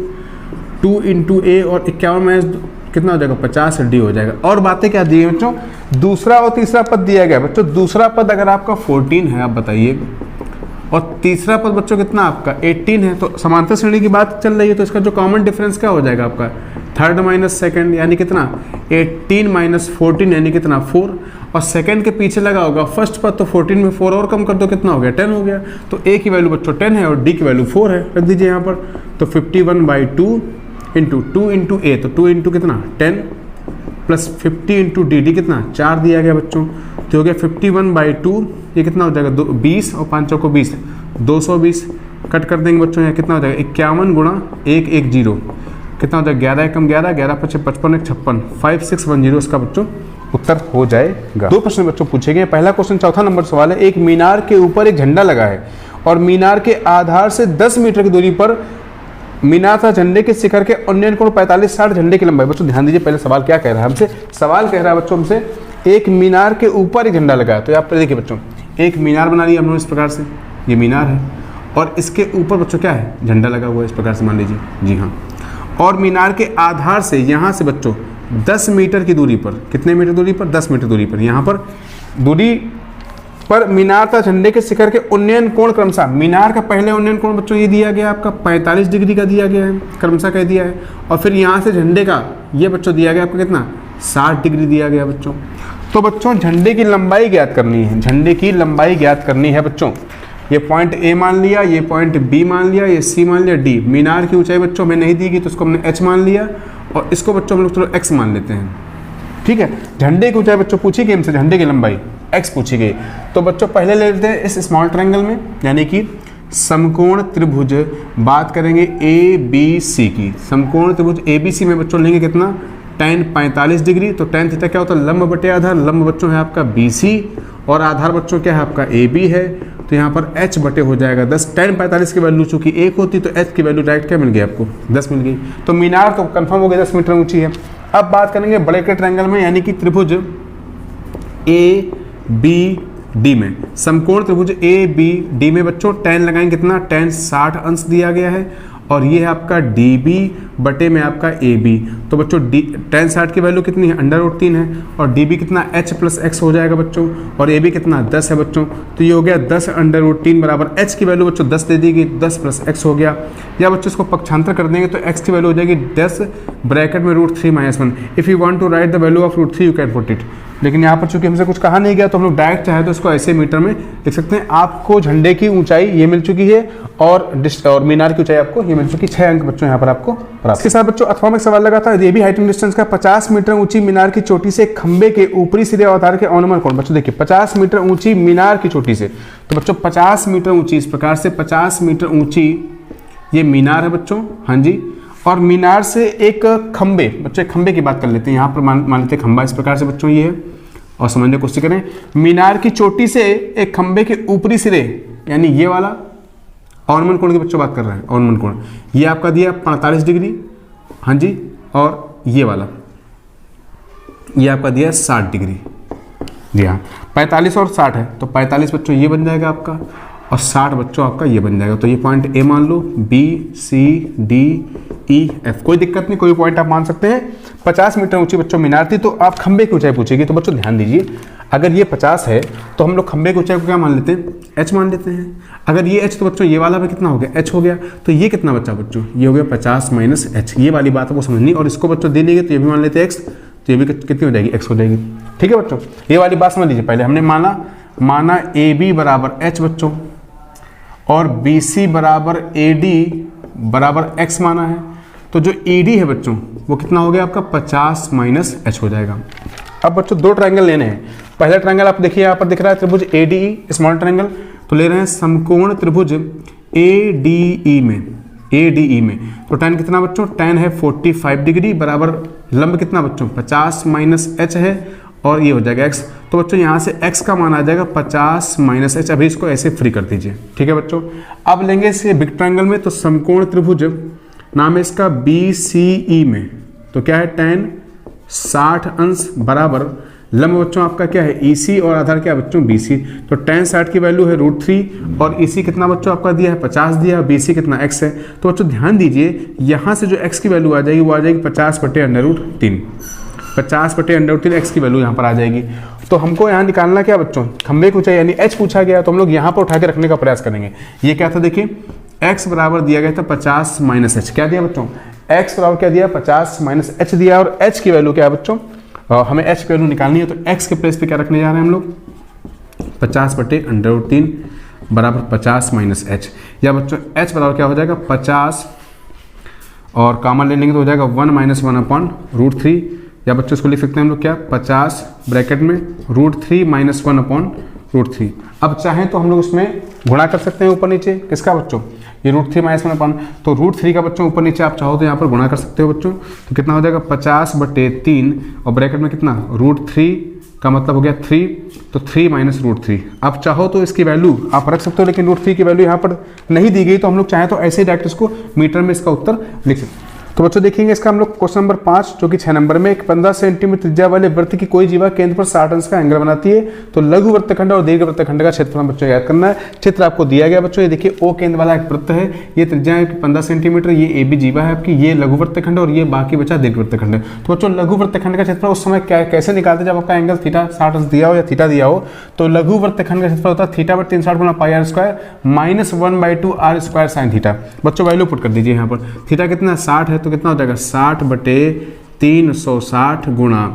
2 इंटू ए और 51 माइनस कितना हो जाएगा 50 डी हो जाएगा। और बातें क्या दी है बच्चों, दूसरा और तीसरा पद दिया गया बच्चों। दूसरा पद अगर आपका 14 है आप बताइए, और तीसरा पद बच्चों कितना आपका 18 है, तो समांतर श्रेणी की बात चल रही है, तो इसका जो कॉमन डिफरेंस क्या हो जाएगा आपका थर्ड माइनस सेकंड, यानी कितना 18 माइनस 14 यानी कितना 4, और सेकंड के पीछे लगा होगा फर्स्ट पद, तो 14 में 4 और कम कर दो, कितना हो गया 10 हो गया। तो ए की वैल्यू बच्चों 10 है और डी की वैल्यू 4 है, रख दीजिए यहाँ पर। तो 51/2 इंटू 2 इंटू ए, तो 2 इंटू कितना 10 प्लस 50 इंटू डी, डी कितना 4 दिया गया बच्चों, तो हो गया 51/2, ये कितना हो जाएगा 20 और 5 को 20 220, कट कर देंगे बच्चों, यहाँ कितना हो जाएगा 51 गुणा 110, कितना हो जाएगा 11 एकम 11 11 पचे 55 1 56 5610 इसका बच्चों उत्तर हो जाएगा। 2 प्रश्न बच्चों पूछे गए। पहला क्वेश्चन चौथा नंबर सवाल है, एक मीनार के ऊपर एक झंडा लगा है और मीनार के आधार से 10 मीटर की दूरी पर मीनार था, झंडे के शिखर के उन्नयन कोण 45-60 झंडे की लंबाई। बच्चों ध्यान दीजिए, पहले सवाल क्या कह रहा है हमसे, सवाल कह रहा है बच्चों हमसे एक मीनार के ऊपर एक झंडा लगा है। तो आप देखिए बच्चों, एक मीनार बना लिया हमने इस प्रकार से, ये मीनार है और इसके ऊपर बच्चों क्या है झंडा लगा हुआ है इस प्रकार से मान लीजिए। जी हाँ, और मीनार के आधार से यहाँ से बच्चों 10 मीटर की दूरी पर, कितने मीटर दूरी पर 10 मीटर दूरी पर, यहाँ पर दूरी पर मीनार था, झंडे के शिखर के उन्नयन कोण क्रमशः, मीनार का पहले उन्नयन कोण बच्चों ये दिया गया आपका 45 डिग्री का दिया गया है, क्रमशः कह दिया है, और फिर यहाँ से झंडे का ये बच्चों दिया गया आपका कितना 60 डिग्री दिया गया बच्चों। तो बच्चों झंडे की लंबाई ज्ञात करनी है, झंडे की लंबाई ज्ञात करनी है बच्चों। ये पॉइंट ए मान लिया, ये पॉइंट बी मान लिया, ये सी मान लिया, डी। मीनार की ऊंचाई बच्चों में नहीं दी गई तो उसको हमने एच मान लिया, और इसको बच्चों हम लोग चलो एक्स मान लेते हैं, ठीक है। झंडे की ऊंचाई बच्चों पूछी गई हमसे, झंडे की लंबाई एक्स पूछी गई। तो बच्चों पहले ले लेते हैं इस स्मॉल ट्रायंगल में, यानी कि समकोण त्रिभुज, बात करेंगे ए बी सी की। समकोण त्रिभुज ए बी सी में बच्चों लेंगे कितना tan 45 डिग्री। तो tan थीटा क्या होता है लंब बटे आधार, लंब बच्चों है आपका बी सी और आधार बच्चों क्या है आपका ए बी है, तो यहाँ पर h बटे हो जाएगा 10। tan 45 की वैल्यू चूंकि 1 होती तो h की वैल्यू डायरेक्ट क्या मिल गई आपको 10 मिल गई। तो मीनार तो कंफर्म हो गया 10 मीटर ऊंची है। अब बात करेंगे बड़े के ट्रायंगल में, यानी कि त्रिभुज ए बी डी में, समकोण त्रिभुज ए बी डी में बच्चों tan लगाएंगे कितना tan 60 अंश दिया गया है, और ये है आपका डी बी बटे में आपका ए बी। तो बच्चों tan 60 की वैल्यू कितनी है √3 है, और डी बी कितना h प्लस x हो जाएगा बच्चों, और ए बी कितना 10 है बच्चों। तो ये हो गया 10 √3 बराबर h की वैल्यू बच्चों 10 दे दी गई, 10 प्लस x हो गया। या बच्चों इसको पक्षांतर कर देंगे तो x की वैल्यू हो जाएगी 10 ब्रैकेट में √3 - 1। If you want to write the value of √3 you can put it, लेकिन यहाँ पर चूंकि हमसे कुछ कहा नहीं गया तो हम लोग डायरेक्ट चाहे तो इसको ऐसे मीटर में लिख सकते हैं। आपको झंडे की ऊंचाई ये मिल चुकी है और मीनार की ऊंचाई आपको ये मिल चुकी है, 6 अंक बच्चों यहाँ पर आपको प्राप्त। इसके साथ बच्चों अथवा में एक सवाल लगा था, ये भी हाइट एंड डिस्टेंस का, 50 मीटर ऊंची मीनार की चोटी से खंबे के ऊपरी सिरे और आधार के अनुमान कोण। बच्चों देखिए 50 मीटर ऊंची मीनार की चोटी से, तो बच्चों 50 मीटर ऊंची, इस प्रकार से 50 मीटर ऊंची ये मीनार है बच्चों, हाँ जी। और मीनार से एक खंबे, बच्चों खंबे की बात कर लेते हैं, यहाँ पर मान लेते हैं खंबा इस प्रकार से बच्चों ये है, और समझने की कोशिश करें। मीनार की चोटी से एक खंबे के ऊपरी सिरे, यानी ये वाला अवनमन कोण की बच्चों बात कर रहे हैं, अवनमन कोण ये आपका दिया 45 डिग्री, हाँ जी, और ये वाला ये आपका दिया 60 डिग्री। जी हाँ, 45 और 60 है, तो 45 बच्चों ये बन जाएगा आपका, और 60 बच्चों आपका ये बन जाएगा। तो ये पॉइंट ए मान लो, B C D E F, कोई दिक्कत नहीं, कोई पॉइंट आप मान सकते हैं। 50 मीटर ऊंची बच्चों मीनार थी, तो आप खंबे की ऊंचाई पूछेगी। तो बच्चों ध्यान दीजिए, अगर ये 50 है तो हम लोग खंबे की ऊंचाई को क्या मान लेते हैं, h मान लेते हैं। अगर ये h तो बच्चों ये वाला भी कितना हो गया, h हो गया। तो ये कितना बच्चा बच्चों, ये हो गया 50 माइनस h। ये वाली बात आपको समझनी, और इसको बच्चों दे देंगे तो ये भी मान लेते हैं x, तो ये भी कितनी हो जाएगी, x हो जाएगी। ठीक है बच्चों, ये वाली बात समझ लीजिए। पहले हमने माना AB बराबर h बच्चों, और BC बराबर AD बराबर x माना है। तो जो AD है बच्चों वो कितना हो गया आपका, 50 माइनस h हो जाएगा। अब बच्चों दो ट्रायंगल लेने हैं। पहला ट्रायंगल आप देखिए यहाँ पर दिख रहा है त्रिभुज ADE स्मॉल ट्रायंगल, तो ले रहे हैं समकोण त्रिभुज ADE में। तो tan कितना बच्चों, tan है 45 डिग्री बराबर लंब कितना बच्चों, 50 माइनस h है, और ये हो जाएगा x। तो बच्चों यहाँ से x का मान आ जाएगा 50 माइनस h। अभी इसको ऐसे फ्री कर दीजिए। ठीक है बच्चों, अब लेंगे इसे बिग ट्रायंगल में। तो समकोण त्रिभुज नाम है इसका BCE में, तो क्या है tan 60 अंश बराबर लंब बच्चों आपका क्या है EC, और आधार क्या है बच्चों BC। तो tan 60 की वैल्यू है √3, और EC कितना बच्चों आपका दिया है 50 दिया है, BC कितना x है। तो बच्चों ध्यान दीजिए यहाँ से जो x की वैल्यू आ जाएगी वो आ जाएगी 50/√3, 50/√3 x की वैल्यू यहाँ पर आ जाएगी। तो हमको यहाँ निकालना क्या बच्चों, खंबे को चाहिए यानी h पूछा गया, तो हम लोग यहाँ पर उठा के रखने का प्रयास करेंगे। ये क्या था देखिए, x बराबर दिया गया था 50 माइनस h। क्या दिया बच्चों, x बराबर क्या दिया 50 माइनस h दिया, और h की वैल्यू क्या है बच्चों, हमें h की वैल्यू निकालनी है। तो x के प्लेस पे क्या रखने जा रहे हैं हम लोग, 50/√3 बराबर 50 माइनस h, या बच्चों h बराबर क्या हो जाएगा 50, और कॉमन ले लेंगे तो हो जाएगा 1 - 1/√3, या बच्चों इसको लिख सकते हैं हम लोग क्या 50 ब्रैकेट में √3 - 1/√3। अब चाहें तो हम लोग उसमें गुणा कर सकते हैं ऊपर नीचे, किसका बच्चों, ये √3 - 1/, तो √3 का बच्चों ऊपर नीचे आप चाहो तो यहाँ पर गुणा कर सकते हो बच्चों। तो कितना हो जाएगा 50/3, और ब्रैकेट में कितना √3 का मतलब हो गया 3, तो 3 - √3। आप चाहो तो इसकी वैल्यू आप रख सकते हो, लेकिन √3 की वैल्यू यहाँ पर नहीं दी गई, तो हम लोग चाहें तो ऐसे ही डायरेक्ट इसको मीटर में इसका उत्तर लिख सकते हैं। तो बच्चों देखेंगे इसका हम लोग क्वेश्चन नंबर 5, जो कि 6 नंबर में, एक 15 सेंटीमीटर त्रिज्या वाले वृत्त की कोई जीवा केंद्र पर 60 अंश का एंगल बनाती है। तो लघु वृत्तखंड और दीर्घ वृत्तखंड का क्षेत्रफल बच्चों याद करना है। चित्र आपको दिया गया बच्चों, ये देखिए O केंद्र वाला एक वृत्त है, ये त्रिज्या है 15 सेंटीमीटर, ये AB जीवा है आपकी, ये लघु वृत्तखंड, और ये बाकी बचा दीर्घ वृत्तखंड है। तो बच्चों लघु वृत्तखंड का क्षेत्रफल उस समय कैसे निकालते जब आपका एंगल थीटा 60 अंश दिया हो या थीटा दिया हो। तो लघु वृत्तखंड का क्षेत्रफल होता है θ/360 गुना πr² - 1/2 r² sin थीटा। बच्चों वैल्यू पुट कर दीजिए यहाँ पर, थीटा कितना 60 है, तो कितना हो जाएगा 60/360 गुणा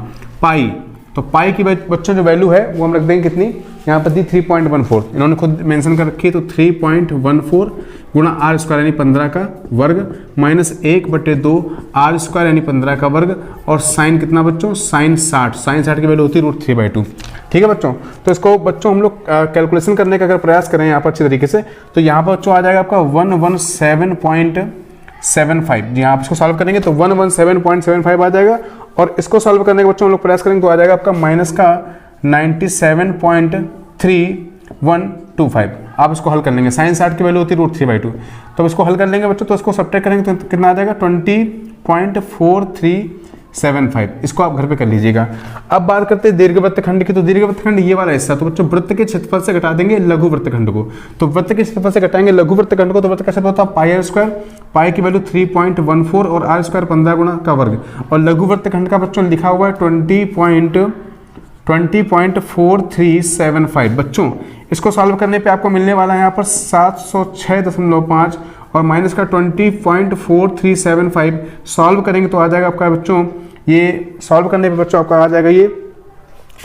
पाई। तो पाई की बच्चों जो वैल्यू है वो हम रख देंगे कितनी, यहाँ पर दी 3.14, इन्होंने खुद मेंशन कर रखी है। तो 3.14 गुणा r² यानी 15 का वर्ग माइनस 1/2 r² यानी 15 का वर्ग, और साइन कितना बच्चों, साइन 60 की वैल्यू होती है √3/2। ठीक है बच्चों, तो इसको बच्चों हम लोग कैलकुलेशन करने का अगर प्रयास करें यहाँ पर अच्छी तरीके से, तो यहाँ पर बच्चों आ जाएगा आपका 117.75। जी हाँ, आप इसको सॉल्व करेंगे तो 117.75 आ जाएगा, और इसको सॉल्व करने के बच्चों हम लोग प्रयास करेंगे तो आ जाएगा आपका माइनस का 97.3125। आप इसको हल कर लेंगे, साइन 60 की वैल्यू होती है √3/2, तो इसको हल कर लेंगे बच्चों, तो इसको सब्ट्रैक्ट करेंगे तो कितना आ जाएगा 20.4375। इसको आप घर पे कर लीजिएगा। अब बात करते हैं दीर्घ वृत्तखंड की। तो दीर्घ वृत्तखंड ये वाला हिस्सा, तो बच्चों वृत्त के क्षेत्रफल से घटा देंगे लघु वृत्तखंड को। तो वृत्त के क्षेत्रफल से घटाएंगे लघु वृत्तखंड को, तो वृत्त का क्षेत्रफल होता है πr², पाई की वैल्यू 3.14 और r² 15 गुणा का वर्ग, और लघु वृत्तखंड का बच्चों लिखा हुआ है 20.4375। बच्चों इसको सॉल्व करने पे आपको मिलने वाला है यहाँ पर 706.5 और माइनस का 20.4375। सॉल्व करेंगे तो आ जाएगा आपका बच्चों, ये सॉल्व करने पे बच्चों आपका आ जाएगा ये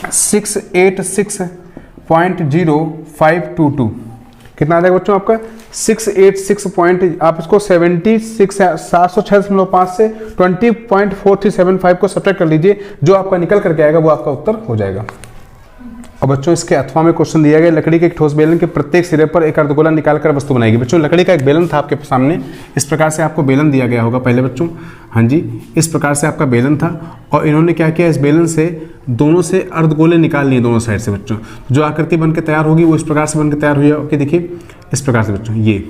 686.0522। कितना आ जाएगा बच्चों आपका 686 आप इसको 706.5 से 20.4375 को सब्ट्रैक्ट कर लीजिए, जो आपका निकल करके आएगा वो आपका उत्तर हो जाएगा। और बच्चों इसके अथवा में क्वेश्चन दिया गया, लकड़ी के एक ठोस बेलन के प्रत्येक सिरे पर एक अर्धगोला निकालकर वस्तु बनाएगी। बच्चों लकड़ी का एक बेलन था आपके सामने, इस प्रकार से आपको बेलन दिया गया होगा पहले बच्चों, हाँ जी, इस प्रकार से आपका बेलन था, और इन्होंने क्या किया, इस बेलन से दोनों से अर्धगोले निकाल लिए दोनों साइड से बच्चों। जो आकृति बनकर तैयार होगी वो इस प्रकार से बनकर तैयार हुई है। ओके देखिए इस प्रकार से बच्चों, ये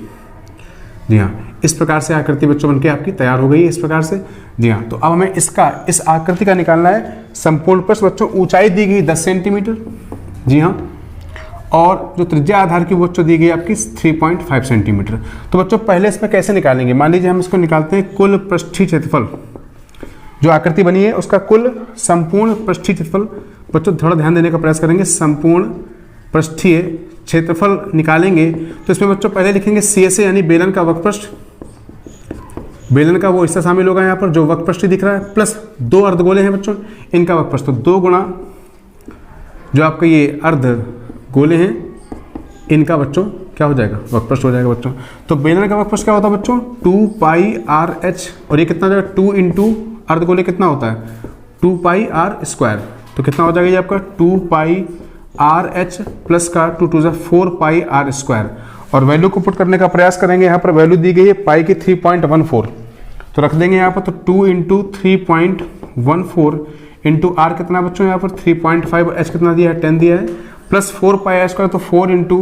जी हाँ, इस प्रकार से आकृति बच्चों बनके आपकी तैयार हो गई है इस प्रकार से। जी हाँ, तो अब हमें इस आकृति का निकालना है संपूर्ण प्रश्न। बच्चों ऊंचाई दी गई 10 सेंटीमीटर, जी हाँ, और जो त्रिज्या आधार की वो बच्चों दी गई आपकी 3.5 सेंटीमीटर। तो बच्चों पहले इसमें कैसे निकालेंगे, मान लीजिए हम इसको निकालते हैं कुल पृष्ठीय क्षेत्रफल, जो आकृति बनी है उसका कुल संपूर्ण पृष्ठीय क्षेत्रफल बच्चों थोड़ा ध्यान देने का प्रयास करेंगे। संपूर्ण पृष्ठीय क्षेत्रफल निकालेंगे तो इसमें बच्चों पहले लिखेंगे CSA यानी बेलन का वक्रपृष्ठ, बेलन का वो हिस्सा शामिल होगा यहाँ पर जो वक्रपृष्ठ दिख रहा है, प्लस 2 अर्धगोले हैं बच्चों इनका वक्रपृष्ठ, तो 2 गुणा जो आपका ये अर्धगोले हैं इनका बच्चों क्या हो जाएगा, वक्रपृष्ठ हो जाएगा बच्चों। तो बेलन का वक्रपृष्ठ क्या होता है बच्चों 2πr/h, और ये कितना हो जाएगा 2 इंटू अर्धगोले कितना होता है 2πr², तो कितना हो जाएगा ये आपका 2πr/h प्लस का 2 2 4πr², और वैल्यू को पुट करने का प्रयास करेंगे। यहाँ पर वैल्यू दी गई है पाई की 3.14, तो रख देंगे यहाँ पर, तो 2 इंटू 3.14 इंटू आर कितना बच्चों यहाँ पर 3.5, एच कितना दिया है 10 दिया है, प्लस 4πr², तो 4 इंटू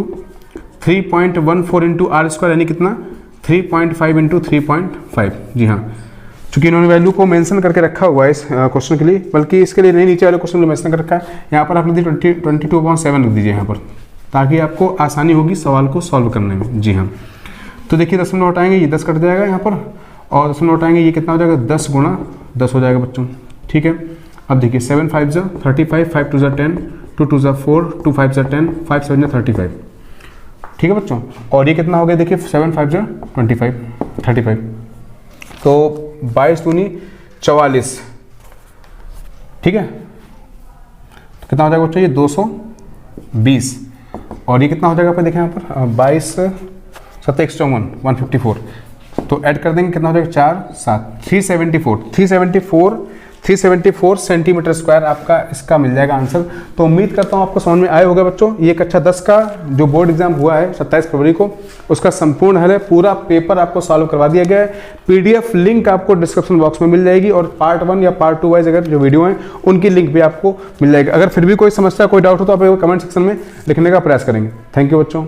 3.14 इंटू r² यानी कितना 3.5 इंटू 3.5। जी हाँ, चूंकि इन्होंने वैल्यू को मेंशन करके रखा हुआ है इस क्वेश्चन के लिए, बल्कि इसके लिए नहीं नीचे वाले क्वेश्चन में मेंशन कर रखा है, यहाँ पर आप लिख दीजिए 22.7 लिख दीजिए यहाँ पर, ताकि आपको आसानी होगी सवाल को सॉल्व करने में। जी हाँ, तो देखिए 10 मिनट हटाएंगे ये 10 कट जाएगा यहाँ पर, और 10 मिनट हटाएंगे ये कितना हो जाएगा 10 गुणा 10 हो जाएगा बच्चों। ठीक है, अब देखिए 7 5 जा 35, 5 2 जा 10, 2 2 जा 4, 2 5 जा 10, 5 7 जा 35। ठीक है बच्चों, और ये कितना हो गया देखिए 7 5 जा 25, 35, तो 22 दूनी 44। ठीक है, तो कितना हो जाएगा बच्चों ये 220, और ये कितना हो जाएगा आपको देखें यहाँ पर 22 7 154 154, तो ऐड कर देंगे कितना हो जाएगा 4 7 374 सेंटीमीटर स्क्वायर आपका इसका मिल जाएगा आंसर। तो उम्मीद करता हूँ आपको समझ में आया होगा बच्चों। ये कक्षा 10 का जो बोर्ड एग्जाम हुआ है 27 फरवरी को, उसका संपूर्ण हल है, पूरा पेपर आपको सॉल्व करवा दिया गया है। PDF लिंक आपको डिस्क्रिप्शन बॉक्स में मिल जाएगी, और पार्ट 1 या पार्ट 2 वाइज अगर जो वीडियो हैं उनकी लिंक भी आपको मिल जाएगी। अगर फिर भी कोई समस्या कोई डाउट हो तो आप कमेंट सेक्शन में लिखने का प्रयास करेंगे। थैंक यू बच्चों।